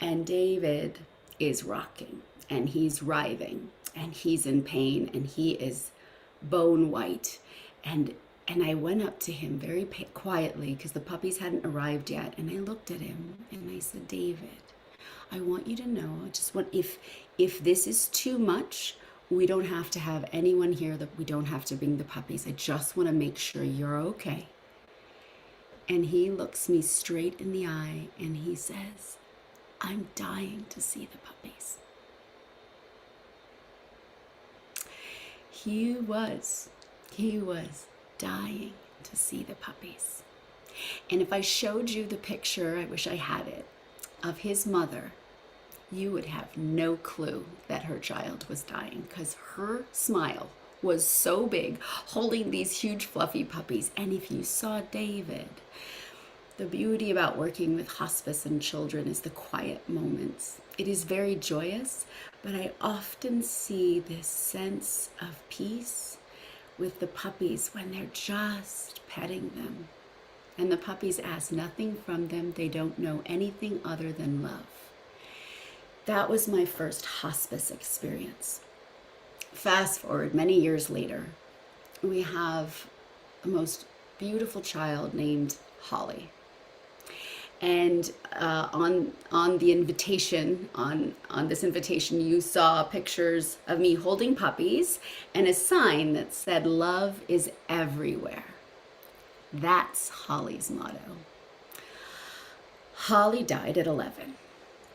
C: and David is rocking, and he's writhing, and he's in pain, and he is bone white. And I went up to him very quietly, because the puppies hadn't arrived yet, and I looked at him and I said, David, I want you to know, I just want, if this is too much, we don't have to have anyone here, that we don't have to bring the puppies. I just want to make sure you're okay. And he looks me straight in the eye and he says, I'm dying to see the puppies. He was dying to see the puppies. And if I showed you the picture, I wish I had it, of his mother, you would have no clue that her child was dying, because her smile was so big, holding these huge fluffy puppies. And if you saw David, the beauty about working with hospice and children is the quiet moments. It is very joyous, but I often see this sense of peace with the puppies when they're just petting them. And the puppies ask nothing from them. They don't know anything other than love. That was my first hospice experience. Fast forward many years later, we have a most beautiful child named Holly. And on the invitation, on this invitation, you saw pictures of me holding puppies and a sign that said, love is everywhere. That's Holly's motto. Holly died at 11,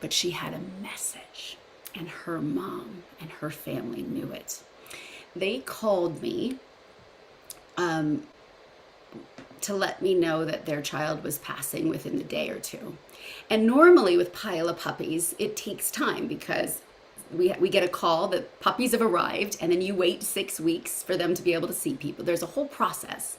C: but she had a message, and her mom and her family knew it. They called me to let me know that their child was passing within the day or two. And normally with Pile of Puppies, it takes time, because we get a call that puppies have arrived, and then you wait 6 weeks for them to be able to see people. There's a whole process.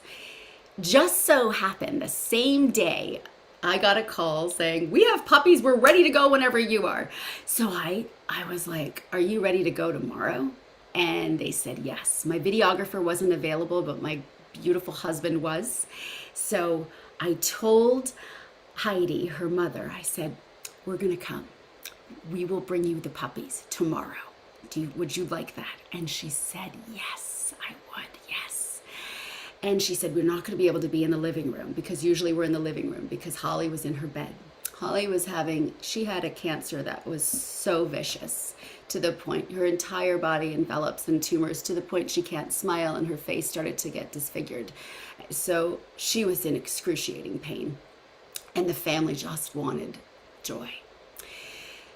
C: Just so happened the same day I got a call saying, we have puppies, we're ready to go whenever you are. So I was like, are you ready to go tomorrow? And they said yes. My videographer wasn't available, but my beautiful husband was. So I told Heidi, her mother, I said, we're gonna come. We will bring you the puppies tomorrow. Would you like that? And she said, yes, I would, yes. And she said, we're not gonna be able to be in the living room, because usually we're in the living room, because Holly was in her bed. Holly she had a cancer that was so vicious, to the point her entire body envelops in tumors, to the point she can't smile, and her face started to get disfigured. So she was in excruciating pain, and the family just wanted joy.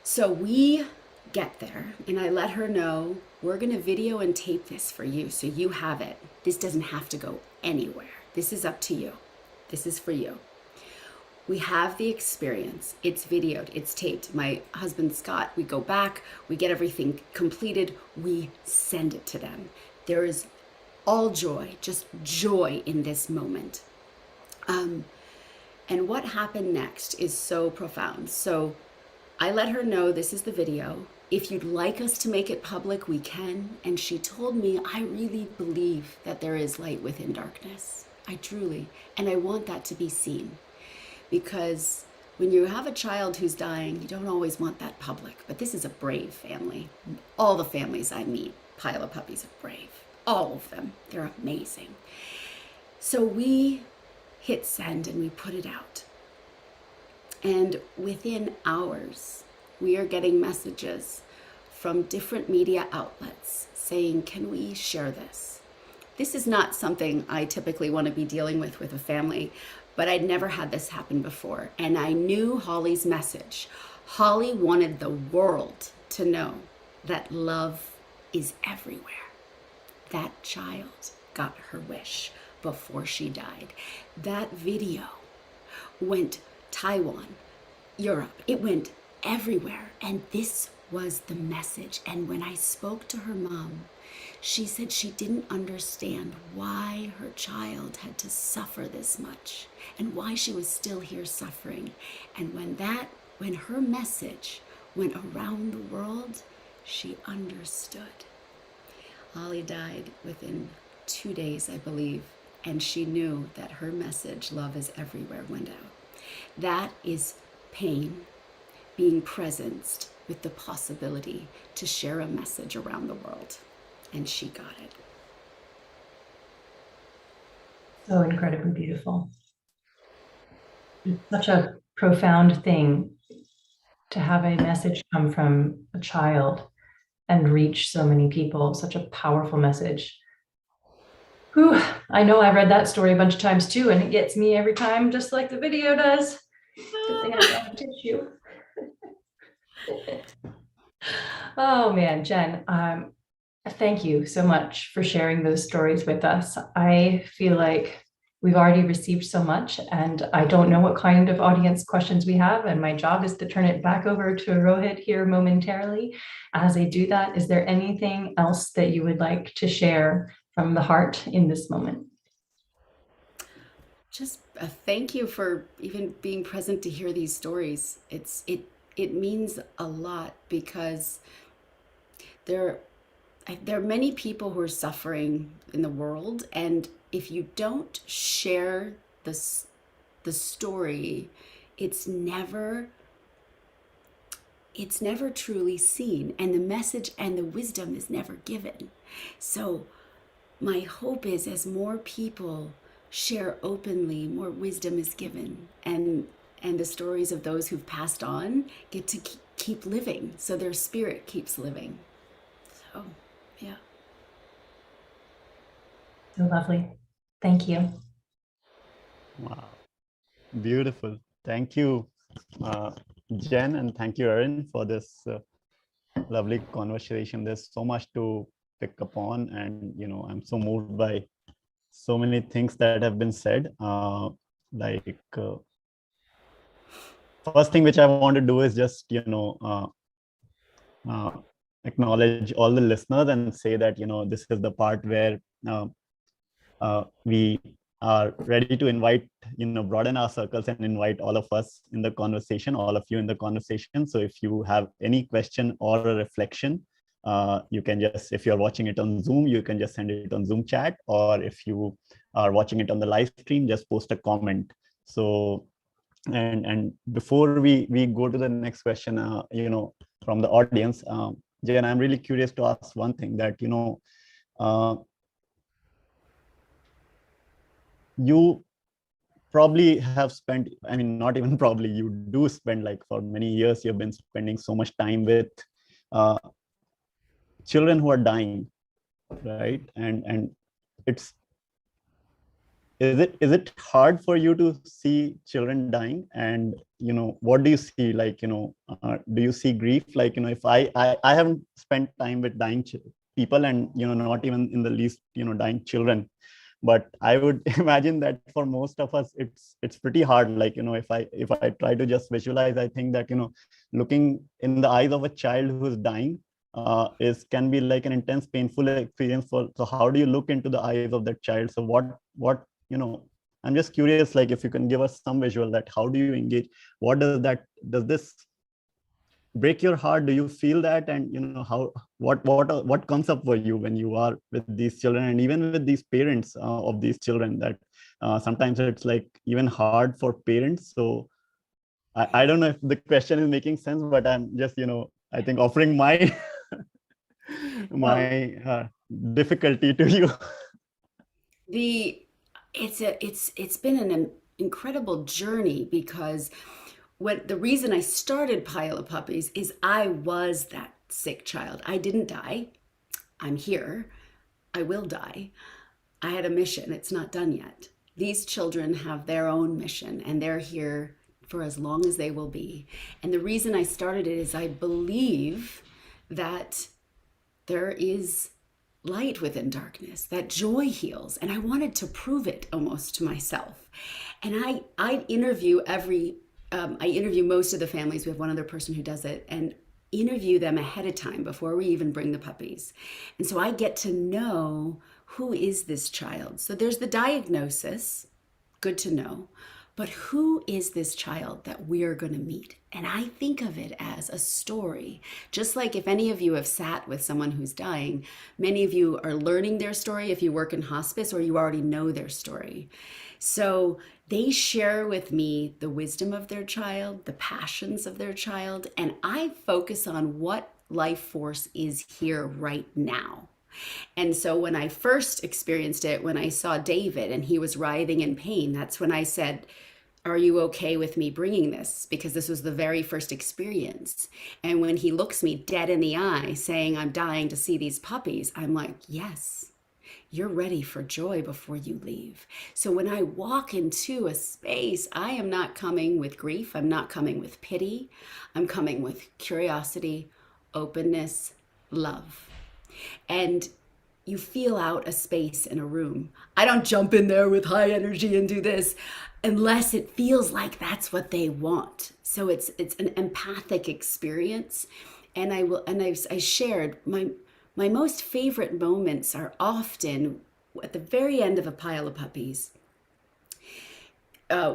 C: So we get there, and I let her know, we're gonna video and tape this for you, so you have it. This doesn't have to go anywhere. This is up to you. This is for you. We have the experience. It's videoed, it's taped. My husband, Scott, we go back, we get everything completed, we send it to them. There is all joy, just joy in this moment. And what happened next is so profound. So I let her know, this is the video. If you'd like us to make it public, we can. And she told me, I really believe that there is light within darkness. I truly, and I want that to be seen. Because when you have a child who's dying, you don't always want that public. But this is a brave family. All the families I meet, Pile of Puppies, are brave. All of them. They're amazing. So we hit send and we put it out. And within hours, we are getting messages from different media outlets saying, can we share this? This is not something I typically want to be dealing with a family, but I'd never had this happen before. And I knew Holly's message. Holly wanted the world to know that love is everywhere. That child got her wish before she died. That video went Taiwan, Europe, it went everywhere. And this was the message. And when I spoke to her mom, she said she didn't understand why her child had to suffer this much and why she was still here suffering. And when her message went around the world, she understood. Holly died within 2 days, I believe, and she knew that her message, love is everywhere, went out. That is pain being presenced with the possibility to share a message around the world. And she got it.
B: So incredibly beautiful. It's such a profound thing to have a message come from a child and reach so many people, such a powerful message. Whew, I know I read that story a bunch of times too, and it gets me every time, just like the video does. Good thing I got a tissue. Oh man, Jen, thank you so much for sharing those stories with us. I feel like we've already received so much, and I don't know what kind of audience questions we have, and my job is to turn it back over to Rohit here momentarily. As I do that, is there anything else that you would like to share from the heart in this moment?
C: Just a thank you for even being present to hear these stories. It means a lot because there there are many people who are suffering in the world, and if you don't share the story, it's never truly seen, and the message and the wisdom is never given. So my hope is, as more people share openly, more wisdom is given, and the stories of those who've passed on get to keep living, so their spirit keeps living. So yeah.
B: So lovely. Thank you.
A: Wow. Beautiful. Thank you, Jen, and thank you, Erin, for this lovely conversation. There's so much to pick up on, and I'm so moved by so many things that have been said. First thing which I want to do is just acknowledge all the listeners and say that this is the part where we are ready to invite, broaden our circles and invite all of us in the conversation, all of you in the conversation. So if you have any question or a reflection, you can just, if you're watching it on Zoom, you can just send it on Zoom chat, or if you are watching it on the live stream, just post a comment. So, and before we go to the next question, from the audience, Jen, I'm really curious to ask one thing that, you probably have spent, I mean, not even probably, you do spend, like, for many years, you've been spending so much time with children who are dying, right? And is it hard for you to see children dying? And what do you see, like, do you see grief? Like, if I haven't spent time with dying people, and not even in the least dying children, but I would imagine that for most of us it's pretty hard. Like, if I try to just visualize, I think that looking in the eyes of a child who's dying can be like an intense, painful experience. So how do you look into the eyes of that child? So what I'm just curious, like, if you can give us some visual, that how do you engage? What does this break your heart? Do you feel that? And what comes up for you when you are with these children, and even with these parents of these children, that sometimes it's like even hard for parents? So I don't know if the question is making sense, but I'm just I think offering my my difficulty to you.
C: It's been an incredible journey, because the reason I started Pile of Puppies is I was that sick child. I didn't die. I'm here. I will die. I had a mission. It's not done yet. These children have their own mission, and they're here for as long as they will be. And the reason I started it is I believe that there is light within darkness, that joy heals. And I wanted to prove it almost to myself. And I interview I interview most of the families. We have one other person who does it, and interview them ahead of time before we even bring the puppies. And so I get to know, who is this child? So there's the diagnosis, good to know, but who is this child that we are going to meet? And I think of it as a story. Just like if any of you have sat with someone who's dying, many of you are learning their story if you work in hospice, or you already know their story. So they share with me the wisdom of their child, the passions of their child, and I focus on what life force is here right now. And so when I first experienced it, when I saw David and he was writhing in pain, that's when I said, are you okay with me bringing this? Because this was the very first experience. And when he looks me dead in the eye saying, I'm dying to see these puppies, I'm like, yes, you're ready for joy before you leave. So when I walk into a space, I am not coming with grief. I'm not coming with pity. I'm coming with curiosity, openness, love. And you feel out a space in a room. I don't jump in there with high energy and do this unless it feels like that's what they want. So it's an empathic experience. And I shared my most favorite moments are often at the very end of a pile of puppies.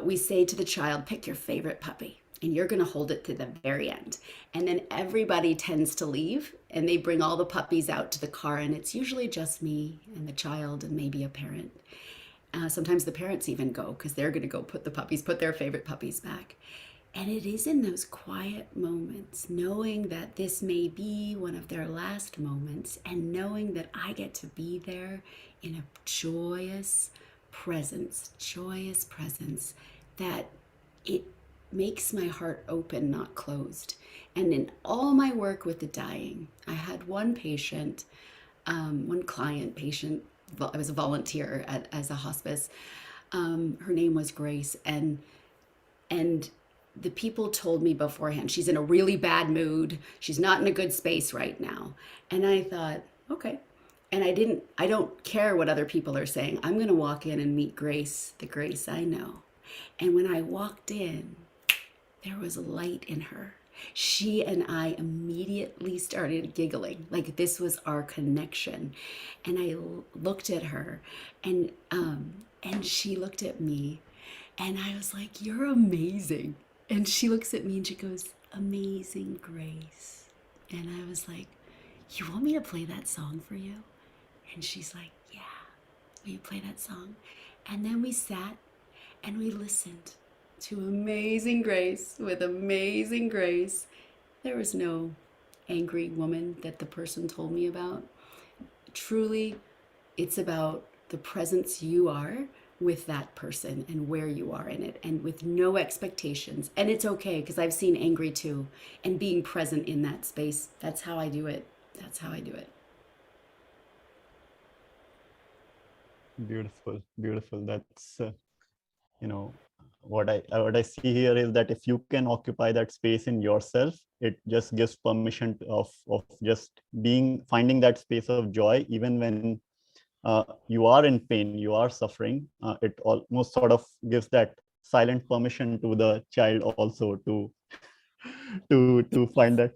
C: We say to the child, pick your favorite puppy, and you're going to hold it to the very end. And then everybody tends to leave, and they bring all the puppies out to the car, and it's usually just me and the child and maybe a parent. Sometimes the parents even go because they're going to go put their favorite puppies back. And it is in those quiet moments, knowing that this may be one of their last moments, and knowing that I get to be there in a joyous presence, that it makes my heart open, not closed. And in all my work with the dying, I had one patient, one client patient, I was a volunteer as a hospice. Her name was Grace, and the people told me beforehand, she's in a really bad mood. She's not in a good space right now. And I thought, okay. And I don't care what other people are saying. I'm going to walk in and meet Grace, the Grace I know. And when I walked in, there was light in her. She and I immediately started giggling, like this was our connection. And I looked at her, and she looked at me, and I was like, you're amazing. And she looks at me and she goes, Amazing Grace. And I was like, you want me to play that song for you? And she's like, yeah, will you play that song? And then we sat and we listened to Amazing Grace with Amazing Grace. There was no angry woman that the person told me about. Truly, it's about the presence you are with that person and where you are in it, and with no expectations. And it's okay, because I've seen angry too, and being present in that space. That's how I do it. That's how I do it.
A: Beautiful, beautiful. That's what I see here is that if you can occupy that space in yourself, it just gives permission of just finding that space of joy, even when you are in pain, you are suffering. It almost sort of gives that silent permission to the child also to find that.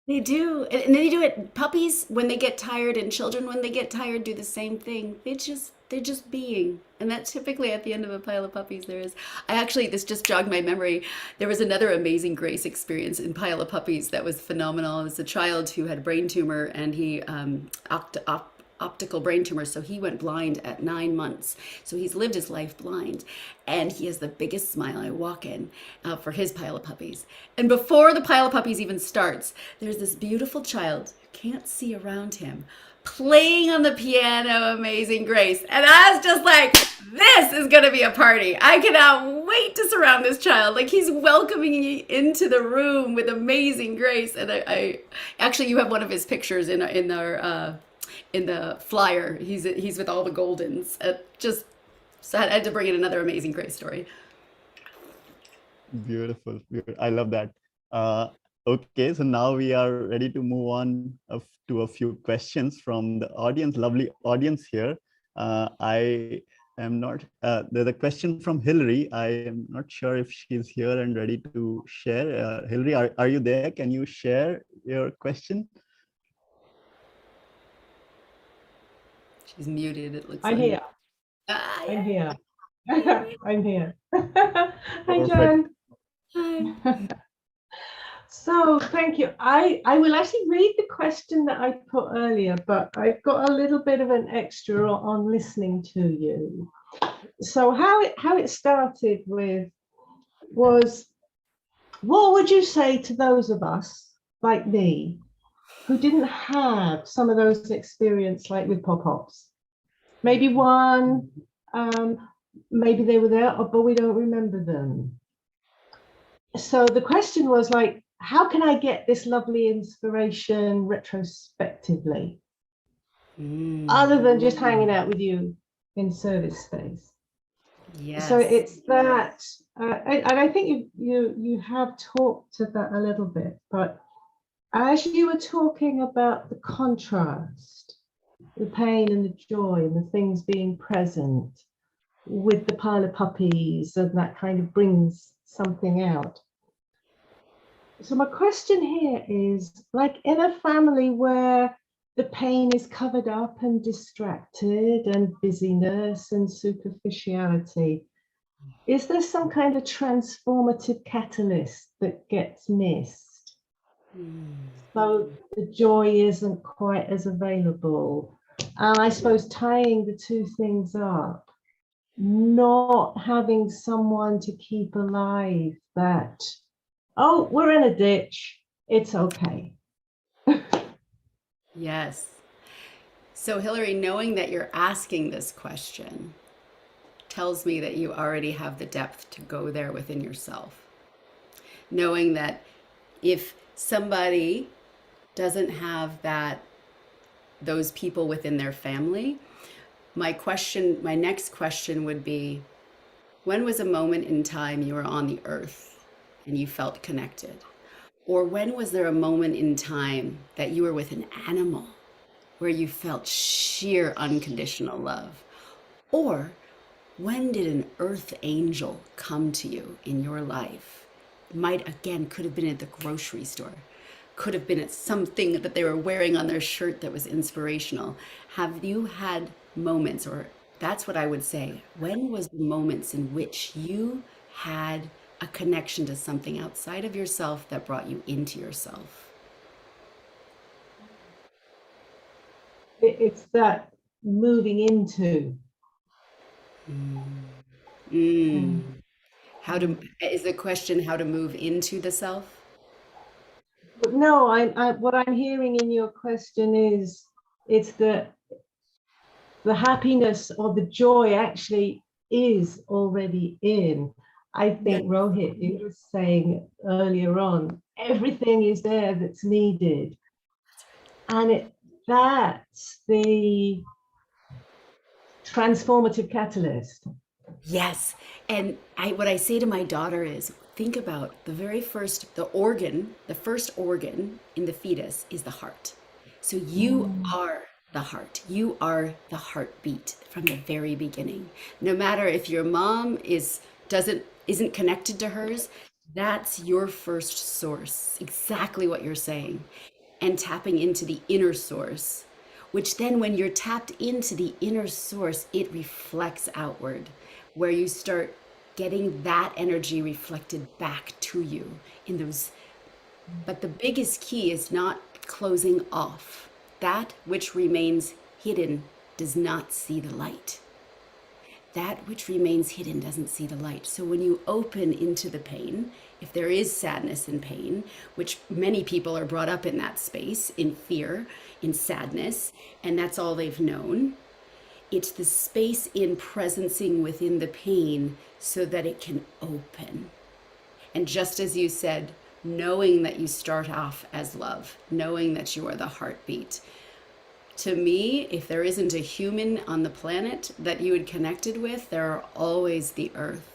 C: They do, and they do it. Puppies, when they get tired, and children, when they get tired, do the same thing. They're just being, and that's typically at the end of a pile of puppies. This just jogged my memory. There was another Amazing Grace experience in Pile of Puppies that was phenomenal. It was a child who had brain tumor, and he optical brain tumor, so he went blind at 9 months. So he's lived his life blind, and he has the biggest smile. I walk in for his pile of puppies, and before the pile of puppies even starts, there's this beautiful child who can't see around him playing on the piano Amazing Grace, and I was just like, this is gonna be a party. I cannot wait to surround this child. Like he's welcoming you into the room with amazing grace. And I actually, you have one of his pictures in the flyer. He's with all the Goldens. Just so I had to bring in another amazing grace story.
A: Beautiful. I love that. Okay, so now we are ready to move on to a few questions from the audience, lovely audience here. I am not, there's a question from Hillary. I am not sure if she's here and ready to share. Hillary, are you there? Can you share your question?
C: She's muted, it looks
D: I'm
C: like.
D: here.
C: Ah,
D: I'm
C: yeah.
D: here. I'm here. Hi,
A: Perfect.
D: Jen.
C: Hi.
D: So thank you. I will actually read the question that I put earlier, but I've got a little bit of an extra on listening to you. So how it started with was, what would you say to those of us like me who didn't have some of those experience like with pop-ups? Maybe one, maybe they were there, but we don't remember them. So the question was like, how can I get this lovely inspiration retrospectively, other than just hanging out with you in service space?
C: Yes.
D: So it's that, and I think you have talked to that a little bit, but as you were talking about the contrast, the pain and the joy and the things being present with the pile of puppies, and that kind of brings something out. So my question here is, like in a family where the pain is covered up and distracted and busyness and superficiality, is there some kind of transformative catalyst that gets missed? So the joy isn't quite as available. And I suppose tying the two things up, not having someone to keep alive that, oh, we're in a ditch, it's okay.
C: Yes. So Hillary, knowing that you're asking this question tells me that you already have the depth to go there within yourself. Knowing that if somebody doesn't have those people within their family, my next question would be, when was a moment in time you were on the earth and you felt connected? Or when was there a moment in time that you were with an animal where you felt sheer unconditional love? Or when did an earth angel come to you in your life? Could have been at the grocery store, could have been at something that they were wearing on their shirt that was inspirational. Have you had moments, or that's what I would say, when was the moments in which you had a connection to something outside of yourself that brought you into yourself?
D: It's that moving into.
C: Is the question how to move into the self?
D: But no, what I'm hearing in your question is, it's the happiness or the joy actually is already in. I think Rohit, you were saying earlier on, everything is there that's needed. And that's the transformative catalyst.
C: Yes. And what I say to my daughter is, think about the first organ in the fetus is the heart. So you are the heart. You are the heartbeat from the very beginning. No matter if your mom isn't connected to hers, that's your first source. Exactly what you're saying. And tapping into the inner source, which then when you're tapped into the inner source, it reflects outward, where you start getting that energy reflected back to you in those. But the biggest key is not closing off. That which remains hidden does not see the light. That which remains hidden doesn't see the light. So when you open into the pain, if there is sadness and pain, which many people are brought up in that space, in fear, in sadness, and that's all they've known, It's the space in presencing within the pain so that it can open. And just as you said, knowing that you start off as love, knowing that you are the heartbeat. To me, if there isn't a human on the planet that you had connected with, there are always the earth.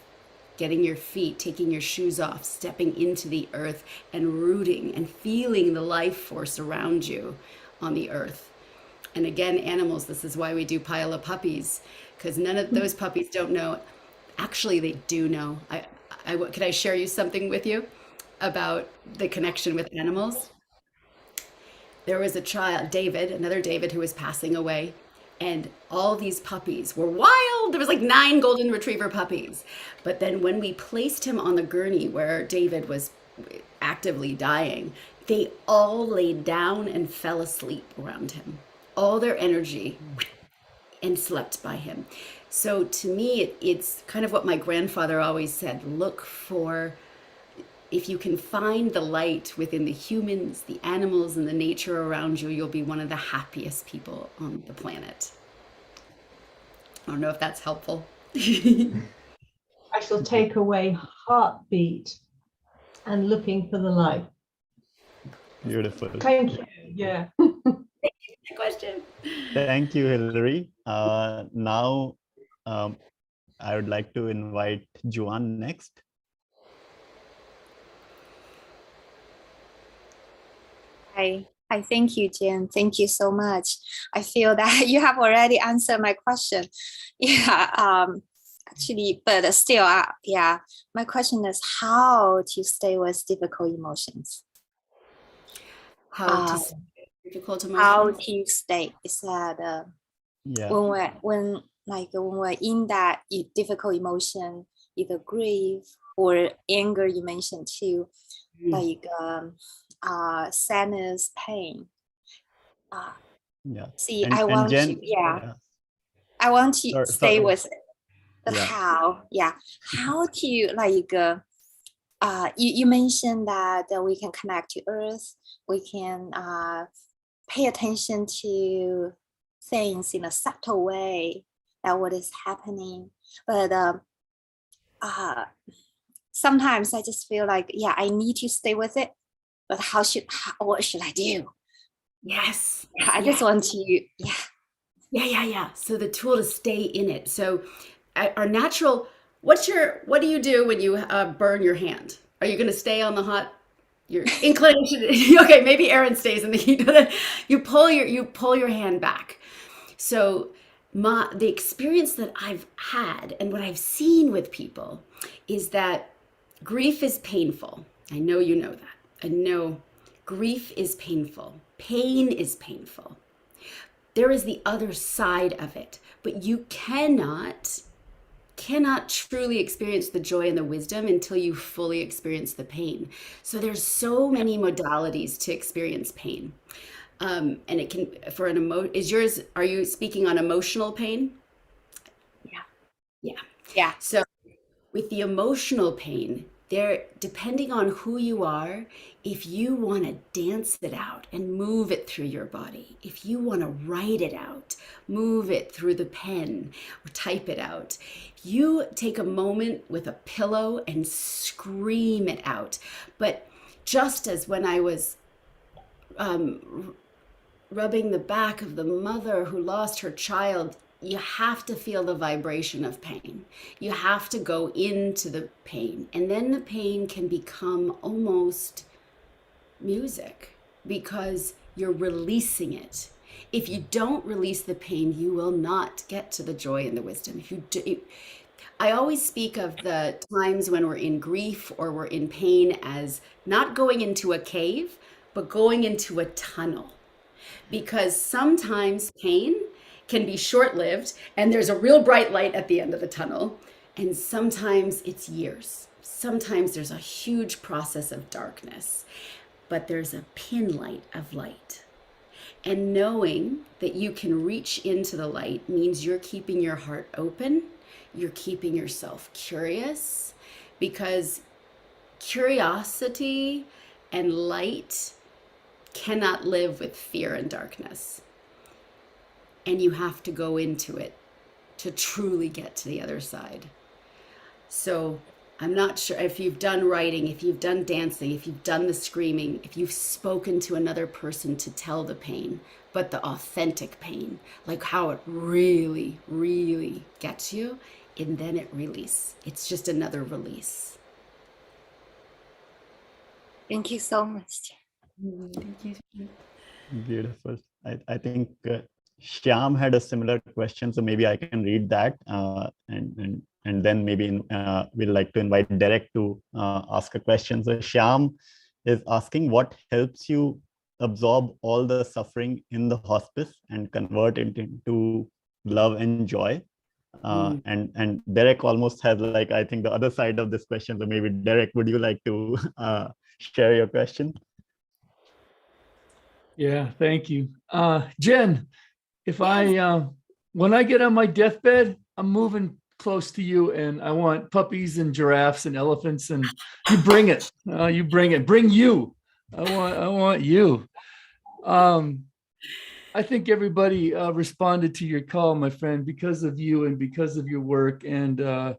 C: Getting your feet, taking your shoes off, stepping into the earth and rooting and feeling the life force around you on the earth. And again, animals, this is why we do pile of puppies, because none of those puppies don't know. Actually, they do know. Could I share you something with you about the connection with animals? There was a child, David, another David, who was passing away, and all these puppies were wild. There was like 9 golden retriever puppies. But then when we placed him on the gurney where David was actively dying, they all laid down and fell asleep around him. All their energy and slept by him. So to me, it's kind of what my grandfather always said, look for, if you can find the light within the humans, the animals, and the nature around you, you'll be one of the happiest people on the planet. I don't know if that's helpful.
D: I shall take away heartbeat and looking for the light.
A: Beautiful.
D: Thank you. Yeah.
C: Question.
A: Thank you, Hillary. Now, I would like to invite Juan next.
E: Hi, thank you, Jen. Thank you so much. I feel that you have already answered my question. Yeah, actually, but still, yeah, my question is how to stay with difficult emotions.
C: How to stay with difficult emotions?
E: How to stay is that
A: Yeah.
E: when we're in that difficult emotion, either grief or anger, you mentioned too, like sadness, pain.
A: Yeah.
E: See,
A: And-
E: I
A: and
E: want
A: Jen-
E: to, I want to
A: Sorry,
E: stay
A: sorry.
E: with it. But
A: Yeah.
E: how to you mentioned that we can connect to earth, we can pay attention to things in a subtle way, that what is happening. But sometimes I just feel like, I need to stay with it. But what should I do?
C: Yes.
E: I just want to,
C: Yeah. So the tool to stay in it. So our natural, what do you do when you burn your hand? Are you going to stay on the hot, your inclination? Okay, maybe Erin stays in the heat. You pull your hand back. So the experience that I've had and what I've seen with people is that grief is painful. I know you know that. I know grief is painful. Pain is painful. There is the other side of it, but you cannot truly experience the joy and the wisdom until you fully experience the pain. So there's so many modalities to experience pain. And it can, are you speaking on emotional pain? Yeah. So with the emotional pain, depending on who you are, if you want to dance it out and move it through your body, if you want to write it out, move it through the pen or type it out, you take a moment with a pillow and scream it out. But just as when I was rubbing the back of the mother who lost her child, you have to feel the vibration of pain. You have to go into the pain, and then the pain can become almost music because you're releasing it. If you don't release the pain, you will not get to the joy and the wisdom. I always speak of the times when we're in grief or we're in pain as not going into a cave, but going into a tunnel. Because sometimes pain can be short-lived and there's a real bright light at the end of the tunnel. And sometimes it's years. Sometimes there's a huge process of darkness, but there's a pin light of light. And knowing that you can reach into the light means you're keeping your heart open. You're keeping yourself curious, because curiosity and light cannot live with fear and darkness. And you have to go into it to truly get to the other side. So I'm not sure if you've done writing, if you've done dancing, if you've done the screaming, if you've spoken to another person to tell the pain, but the authentic pain, like how it really, really gets you, and then it release. It's just another release.
E: Thank you so much.
C: Thank you.
A: Beautiful. I think Shyam had a similar question, so maybe I can read that, and then maybe we'd like to invite Derek to ask a question. So Shyam is asking, what helps you absorb all the suffering in the hospice and convert it into love and joy? And Derek almost has, like, I think, the other side of this question. So maybe Derek, would you like to share your question?
F: Yeah, thank you. Jen, if when I get on my deathbed, I'm moving close to you, and I want puppies and giraffes and elephants, and you bring it. You bring it. Bring you. I want you. I think everybody responded to your call, my friend, because of you and because of your work, and of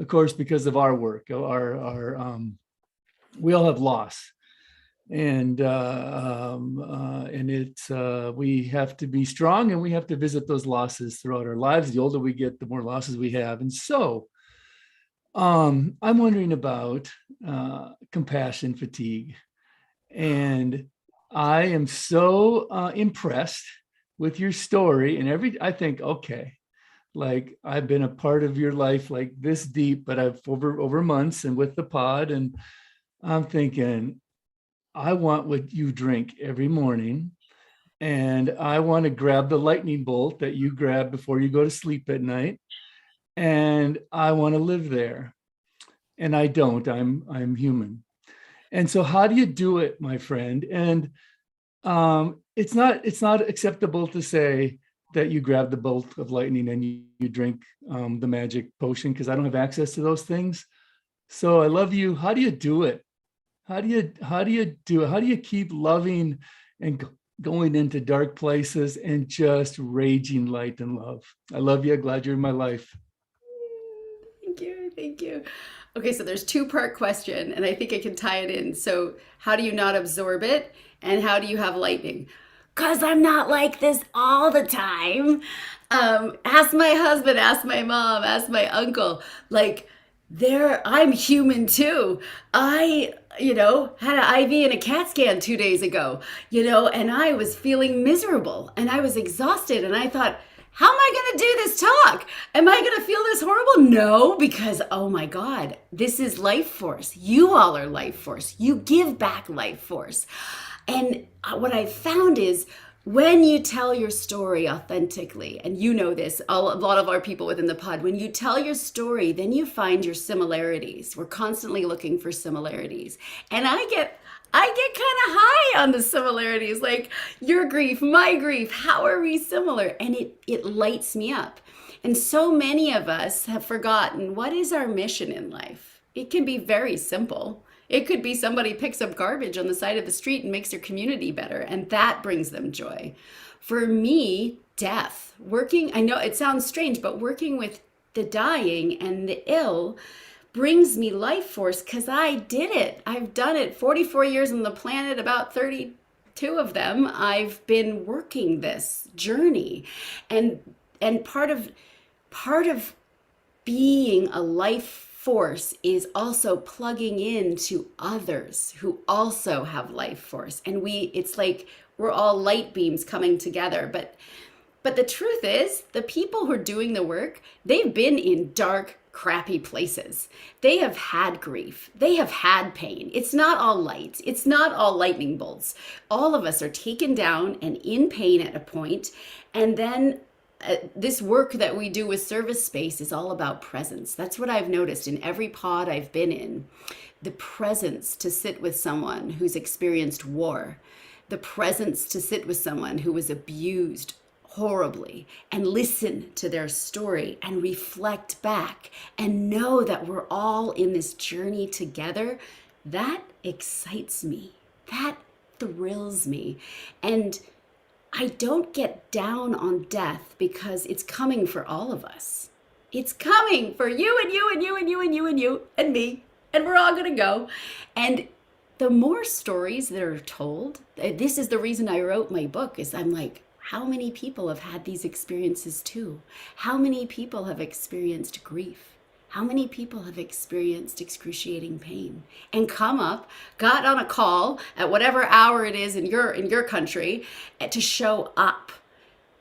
F: course because of our work. We all have loss. And it's we have to be strong, and we have to visit those losses throughout our lives. The older we get, the more losses we have. And so I'm wondering about compassion fatigue. And I am so impressed with your story, and I think, okay, like I've been a part of your life like this deep, but I've over months and with the pod, and I'm thinking, I want what you drink every morning, and I want to grab the lightning bolt that you grab before you go to sleep at night, and I want to live there. And I don't. I'm human. And so how do you do it, my friend? And it's not acceptable to say that you grab the bolt of lightning and you drink the magic potion, because I don't have access to those things. So I love you. How do you do it? How do you do it? How do you keep loving and going into dark places and just raging light and love? I love you. Glad you're in my life.
C: Thank you. Okay, so there's two-part question, and I think I can tie it in. So how do you not absorb it, and how do you have lightning? Because I'm not like this all the time. Ask my husband, ask my mom, ask my uncle. Like, I'm human too. I had an IV and a CAT scan 2 days ago, and I was feeling miserable and I was exhausted, and I thought, how am I going to do this talk? Am I going to feel this horrible? No, because, oh my God, this is life force. You all are life force. You give back life force. And what I found is, when you tell your story authentically, and you know this, a lot of our people within the pod, when you tell your story, then you find your similarities. We're constantly looking for similarities. And I get kind of high on the similarities, like your grief, my grief, how are we similar? And it lights me up. And so many of us have forgotten, what is our mission in life? It can be very simple. It could be somebody picks up garbage on the side of the street and makes their community better, and that brings them joy. For me, death, I know it sounds strange, but working with the dying and the ill brings me life force, because I did it. I've done it 44 years on the planet, about 32 of them. I've been working this journey. And part of being a life force is also plugging into others who also have life force. And it's like we're all light beams coming together. But the truth is, the people who are doing the work, they've been in dark, crappy places. They have had grief. They have had pain. It's not all light. It's not all lightning bolts. All of us are taken down and in pain at a point. And then this work that we do with Service Space is all about presence. That's what I've noticed in every pod I've been in. The presence to sit with someone who's experienced war. The presence to sit with someone who was abused horribly and listen to their story and reflect back and know that we're all in this journey together. That excites me. That thrills me. And I don't get down on death because it's coming for all of us. It's coming for you and you and you and you and you and you and me, and we're all going to go. And the more stories that are told, this is the reason I wrote my book, is I'm like, how many people have had these experiences too? How many people have experienced grief? How many people have experienced excruciating pain and come up, got on a call at whatever hour it is in your country to show up?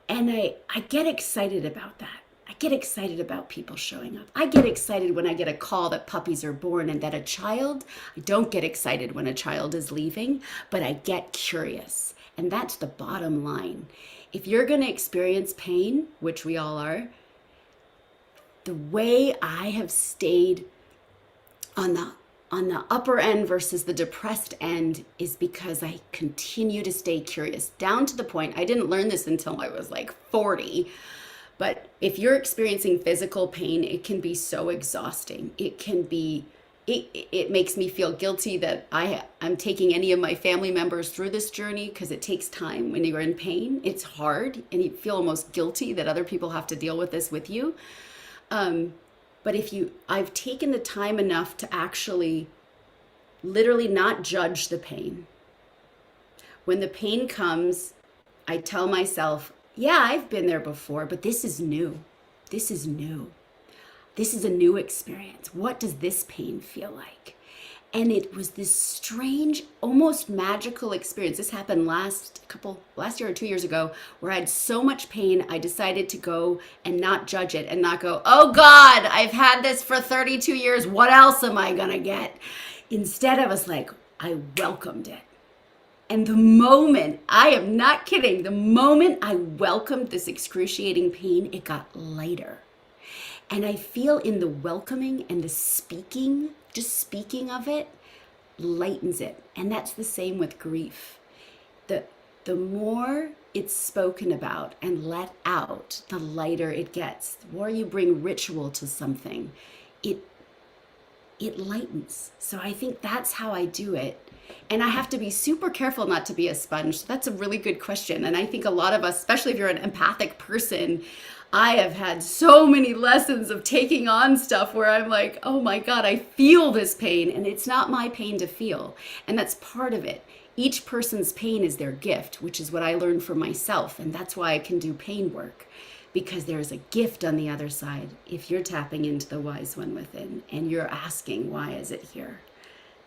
C: And I get excited about that. I get excited about people showing up. I get excited when I get a call that puppies are born and that a child, I don't get excited when a child is leaving, but I get curious. And that's the bottom line. If you're going to experience pain, which we all are, the way I have stayed on the upper end versus the depressed end is because I continue to stay curious, down to the point, I didn't learn this until I was like 40, but if you're experiencing physical pain, it can be so exhausting. It makes me feel guilty that I'm taking any of my family members through this journey, because it takes time. When you're in pain, it's hard, and you feel almost guilty that other people have to deal with this with you. But I've taken the time enough to actually literally not judge the pain. When the pain comes, I tell myself, yeah, I've been there before, but this is new. This is new. This is a new experience. What does this pain feel like? And it was this strange, almost magical experience. This happened last year or 2 years ago, where I had so much pain, I decided to go and not judge it and not go, oh God, I've had this for 32 years. What else am I gonna get? Instead, I was like, I welcomed it. And the moment, I am not kidding, the moment I welcomed this excruciating pain, it got lighter. And I feel in the welcoming and the speaking, just speaking of it, lightens it. And that's the same with grief. The more it's spoken about and let out, the lighter it gets. The more you bring ritual to something, it lightens. So I think that's how I do it. And I have to be super careful not to be a sponge. So that's a really good question. And I think a lot of us, especially if you're an empathic person, I have had so many lessons of taking on stuff where I'm like, oh my God, I feel this pain, and it's not my pain to feel. And that's part of it. Each person's pain is their gift, which is what I learned for myself. And that's why I can do pain work, because there's a gift on the other side. If you're tapping into the wise one within and you're asking, why is it here?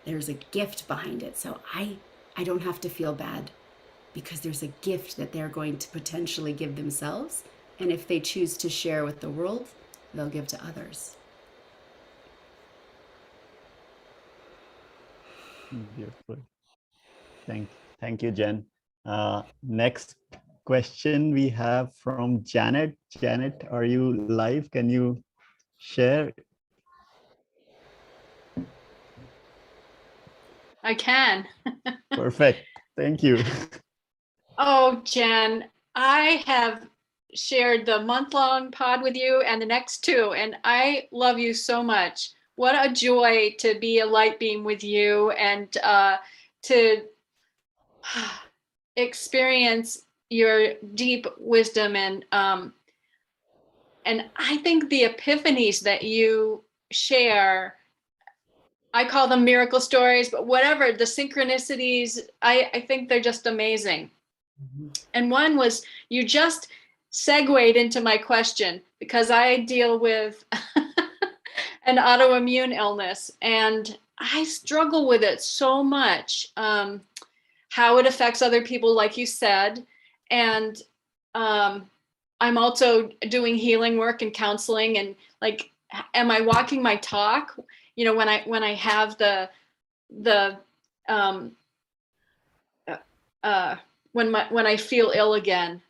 C: There's a gift behind it. So I don't have to feel bad, because there's a gift that they're going to potentially give themselves. And if they choose to share with the world, they'll give to others.
A: Beautiful. Thank you, Jen. Next question we have from Janet. Janet, are you live? Can you share?
G: I can.
A: Perfect. Thank you.
G: Oh, Jen, I have shared the month-long pod with you and the next two, and I love you so much. What a joy to be a light beam with you and to experience your deep wisdom and I think the epiphanies that you share, I call them miracle stories, but whatever, the synchronicities, I think they're just amazing. Mm-hmm. And one was, you just segued into my question, because I deal with an autoimmune illness and I struggle with it so much, how it affects other people, like you said. And I'm also doing healing work and counseling, and like, am I walking my talk? You know, when I have when I feel ill again.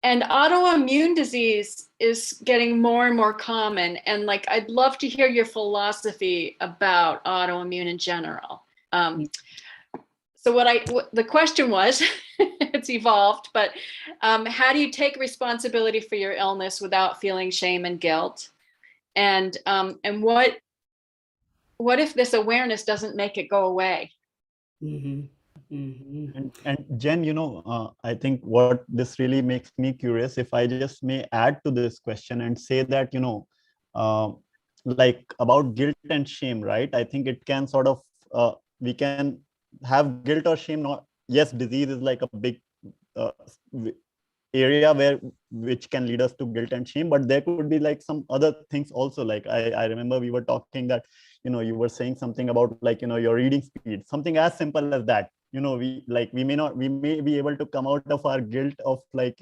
G: And autoimmune disease is getting more and more common. And like, I'd love to hear your philosophy about autoimmune in general. So the question was, it's evolved, but how do you take responsibility for your illness without feeling shame and guilt? And what if this awareness doesn't make it go away?
C: Mm-hmm.
A: And Jen, I think what this really makes me curious, if I just may add to this question and say that, uh, like about guilt and shame, right? I think it can sort of, we can have guilt or shame. Not, yes, disease is like a big uh, area which can lead us to guilt and shame, but there could be like some other things also. Like I remember we were talking that, you were saying something about like, your reading speed, something as simple as that. We may be able to come out of our guilt of like,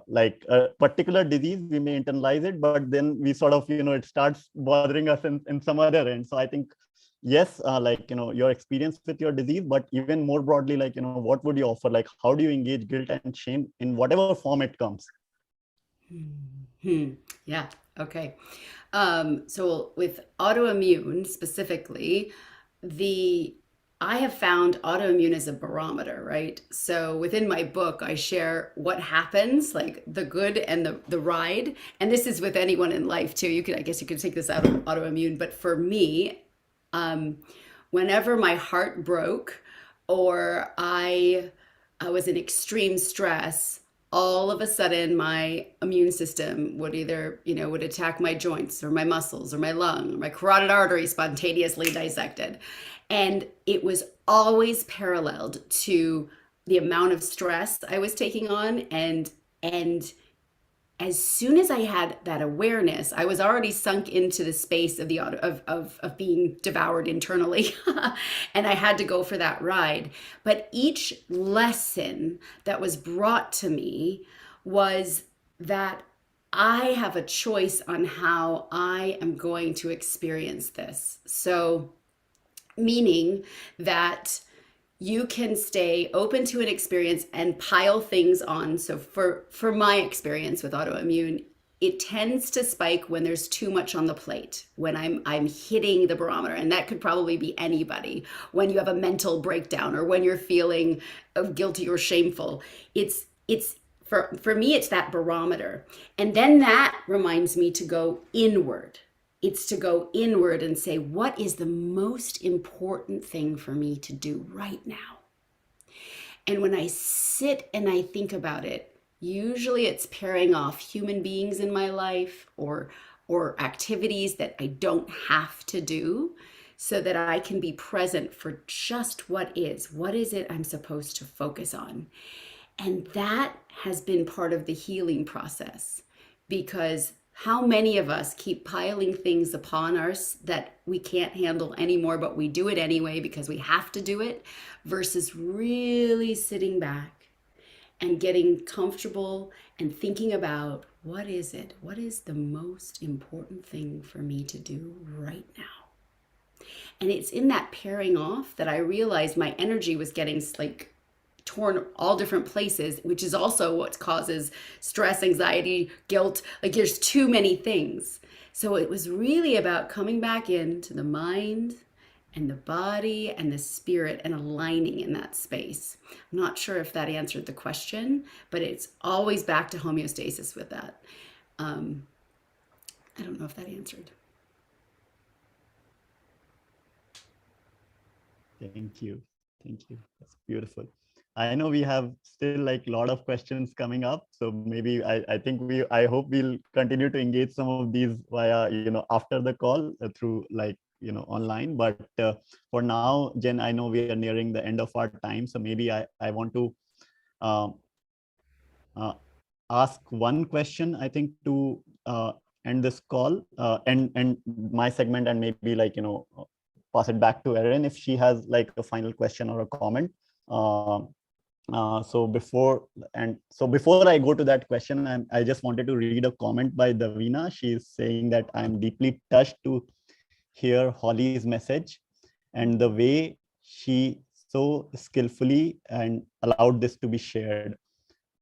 A: like a particular disease, we may internalize it, but then we sort of, it starts bothering us in some other end. So I think, yes, like, your experience with your disease, but even more broadly, like, what would you offer? Like, how do you engage guilt and shame in whatever form it comes?
C: Yeah. Okay. So with autoimmune specifically, I have found autoimmune as a barometer, right? So within my book, I share what happens, like the good and the ride. And this is with anyone in life too. I guess you could take this out of autoimmune, but for me, whenever my heart broke or I was in extreme stress, all of a sudden my immune system would either, would attack my joints or my muscles or my lung, or my carotid artery spontaneously dissected. And it was always paralleled to the amount of stress I was taking on. And as soon as I had that awareness, I was already sunk into the space of of being devoured internally, and I had to go for that ride. But each lesson that was brought to me was that I have a choice on how I am going to experience this. So, meaning that you can stay open to an experience and pile things on. So for my experience with autoimmune, it tends to spike when there's too much on the plate, when I'm hitting the barometer, and that could probably be anybody. When you have a mental breakdown or when you're feeling guilty or shameful, it's for me, it's that barometer. And then that reminds me to go inward. It's to go inward and say, what is the most important thing for me to do right now? And when I sit and I think about it, usually it's pairing off human beings in my life or activities that I don't have to do so that I can be present for just what is it I'm supposed to focus on. And that has been part of the healing process, because how many of us keep piling things upon us that we can't handle anymore, but we do it anyway because we have to do it, versus really sitting back and getting comfortable and thinking about what is the most important thing for me to do right now. And it's in that pairing off that I realized my energy was getting like torn all different places, which is also what causes stress, anxiety, guilt. Like there's too many things. So it was really about coming back into the mind and the body and the spirit and aligning in that space. I'm not sure if that answered the question, but it's always back to homeostasis with that. I don't know if that answered.
A: Thank you. That's beautiful. I know we have still like a lot of questions coming up. So maybe I hope we'll continue to engage some of these via, after the call through like, online. But for now, Jen, I know we are nearing the end of our time. So maybe I want to ask one question, I think, to end this call and my segment, and maybe like, pass it back to Erin if she has like a final question or a comment. So before I go to that question, I just wanted to read a comment by Davina. She's saying that I'm deeply touched to hear Holly's message and the way she so skillfully and allowed this to be shared.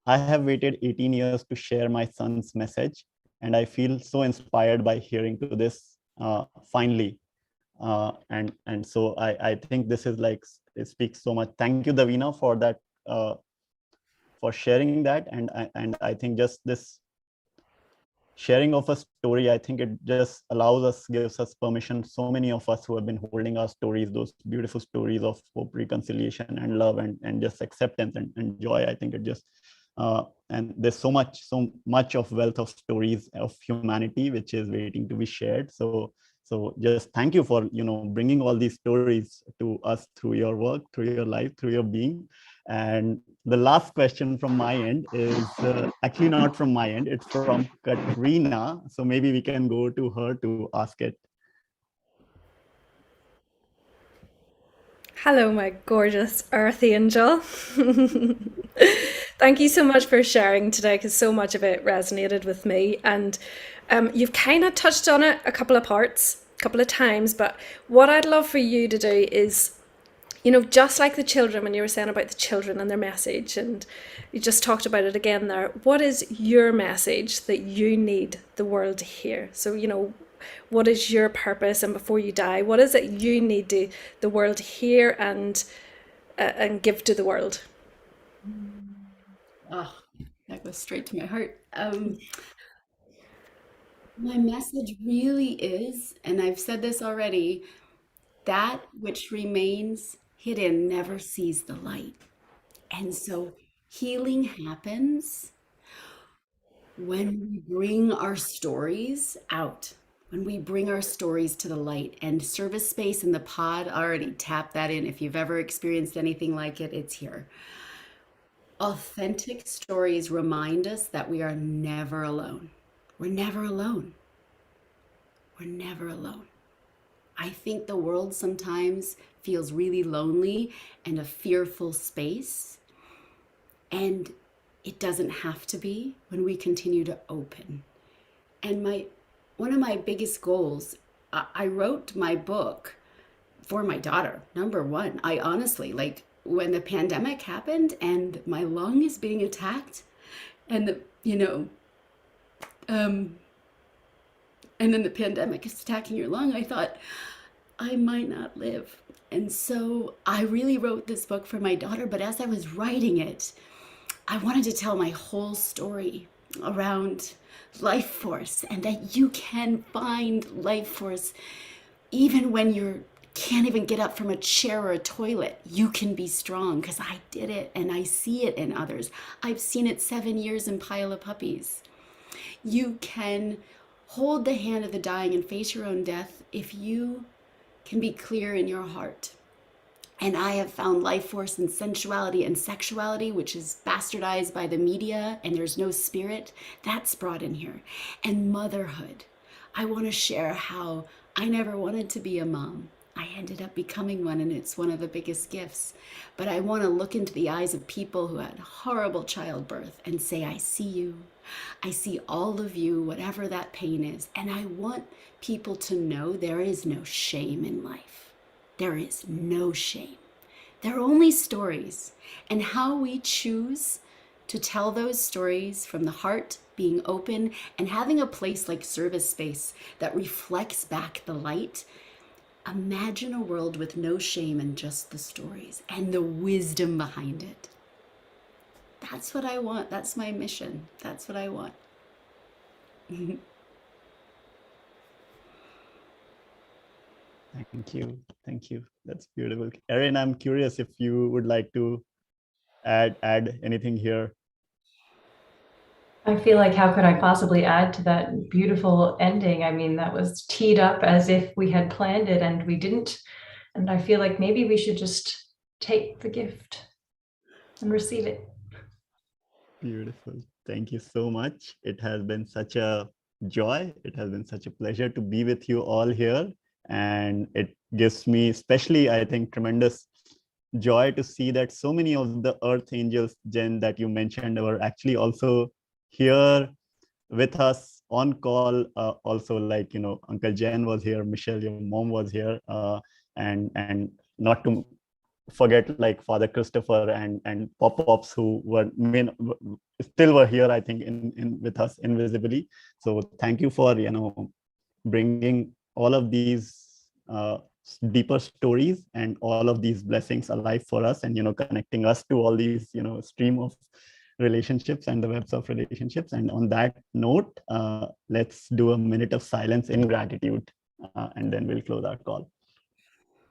A: I have waited 18 years to share my son's message, and I feel so inspired by hearing to this finally. And so I think this is like, it speaks so much. Thank you, Davina, for that, for sharing that. And I think just this sharing of a story, I think it just allows us, gives us permission. So many of us who have been holding our stories, those beautiful stories of hope, reconciliation, and love, and just acceptance and joy. I think it just and there's so much of wealth of stories of humanity which is waiting to be shared. So just thank you for bringing all these stories to us through your work, through your life, through your being. And the last question from my end is actually not from my end, it's from Katrina. So maybe we can go to her to ask it.
H: Hello, my gorgeous earth angel. Thank you so much for sharing today, because so much of it resonated with me. And you've kind of touched on it a couple of times, but what I'd love for you to do is, just like the children, when you were saying about the children and their message, and you just talked about it again there, what is your message that you need the world to hear? So, what is your purpose? And before you die, what is it you need the world to hear and give to the world?
C: Oh, that goes straight to my heart. My message really is, and I've said this already, that which remains hidden never sees the light. And so healing happens when we bring our stories out, when we bring our stories to the light. And Service Space and the pod already tapped that in. If you've ever experienced anything like it, it's here. Authentic stories remind us that we are never alone. We're never alone. We're never alone. I think the world sometimes feels really lonely and a fearful space. And it doesn't have to be when we continue to open. And one of my biggest goals, I wrote my book for my daughter, number one. I honestly, when the pandemic happened and my lung is being attacked and and then the pandemic is attacking your lung, I thought I might not live. And so I really wrote this book for my daughter, but as I was writing it, I wanted to tell my whole story around life force, and that you can find life force even when you can't even get up from a chair or a toilet. You can be strong, because I did it and I see it in others. I've seen it 7 years in Pile of Puppies. You can hold the hand of the dying and face your own death if you can be clear in your heart. And I have found life force in sensuality and sexuality, which is bastardized by the media, and there's no spirit. That's brought in here. And motherhood. I want to share how I never wanted to be a mom. I ended up becoming one, and it's one of the biggest gifts. But I want to look into the eyes of people who had horrible childbirth and say, I see you. I see all of you, whatever that pain is. And I want people to know there is no shame in life. There is no shame. There are only stories. And how we choose to tell those stories from the heart, being open, and having a place like Service Space that reflects back the light. Imagine a world with no shame and just the stories and the wisdom behind it. That's what I want. That's my mission. That's what I want.
A: Thank you. Thank you. That's beautiful. Erin, I'm curious if you would like to add anything here.
B: I feel like, how could I possibly add to that beautiful ending? I mean, that was teed up as if we had planned it, and we didn't. And I feel like maybe we should just take the gift and receive it.
A: Beautiful. Thank you so much. It has been such a joy. It has been such a pleasure to be with you all here. And it gives me, especially, I think, tremendous joy to see that so many of the Earth Angels, Jen, that you mentioned, were actually also here with us on call. Also, like, Uncle Jen was here, Michelle, your mom was here, and not to forget, like, Father Christopher and Pop-Pops, who still were here, I think, in with us invisibly. So thank you for bringing all of these deeper stories and all of these blessings alive for us, and connecting us to all these stream of relationships and the webs of relationships. And on that note, let's do a minute of silence in gratitude, and then we'll close our call.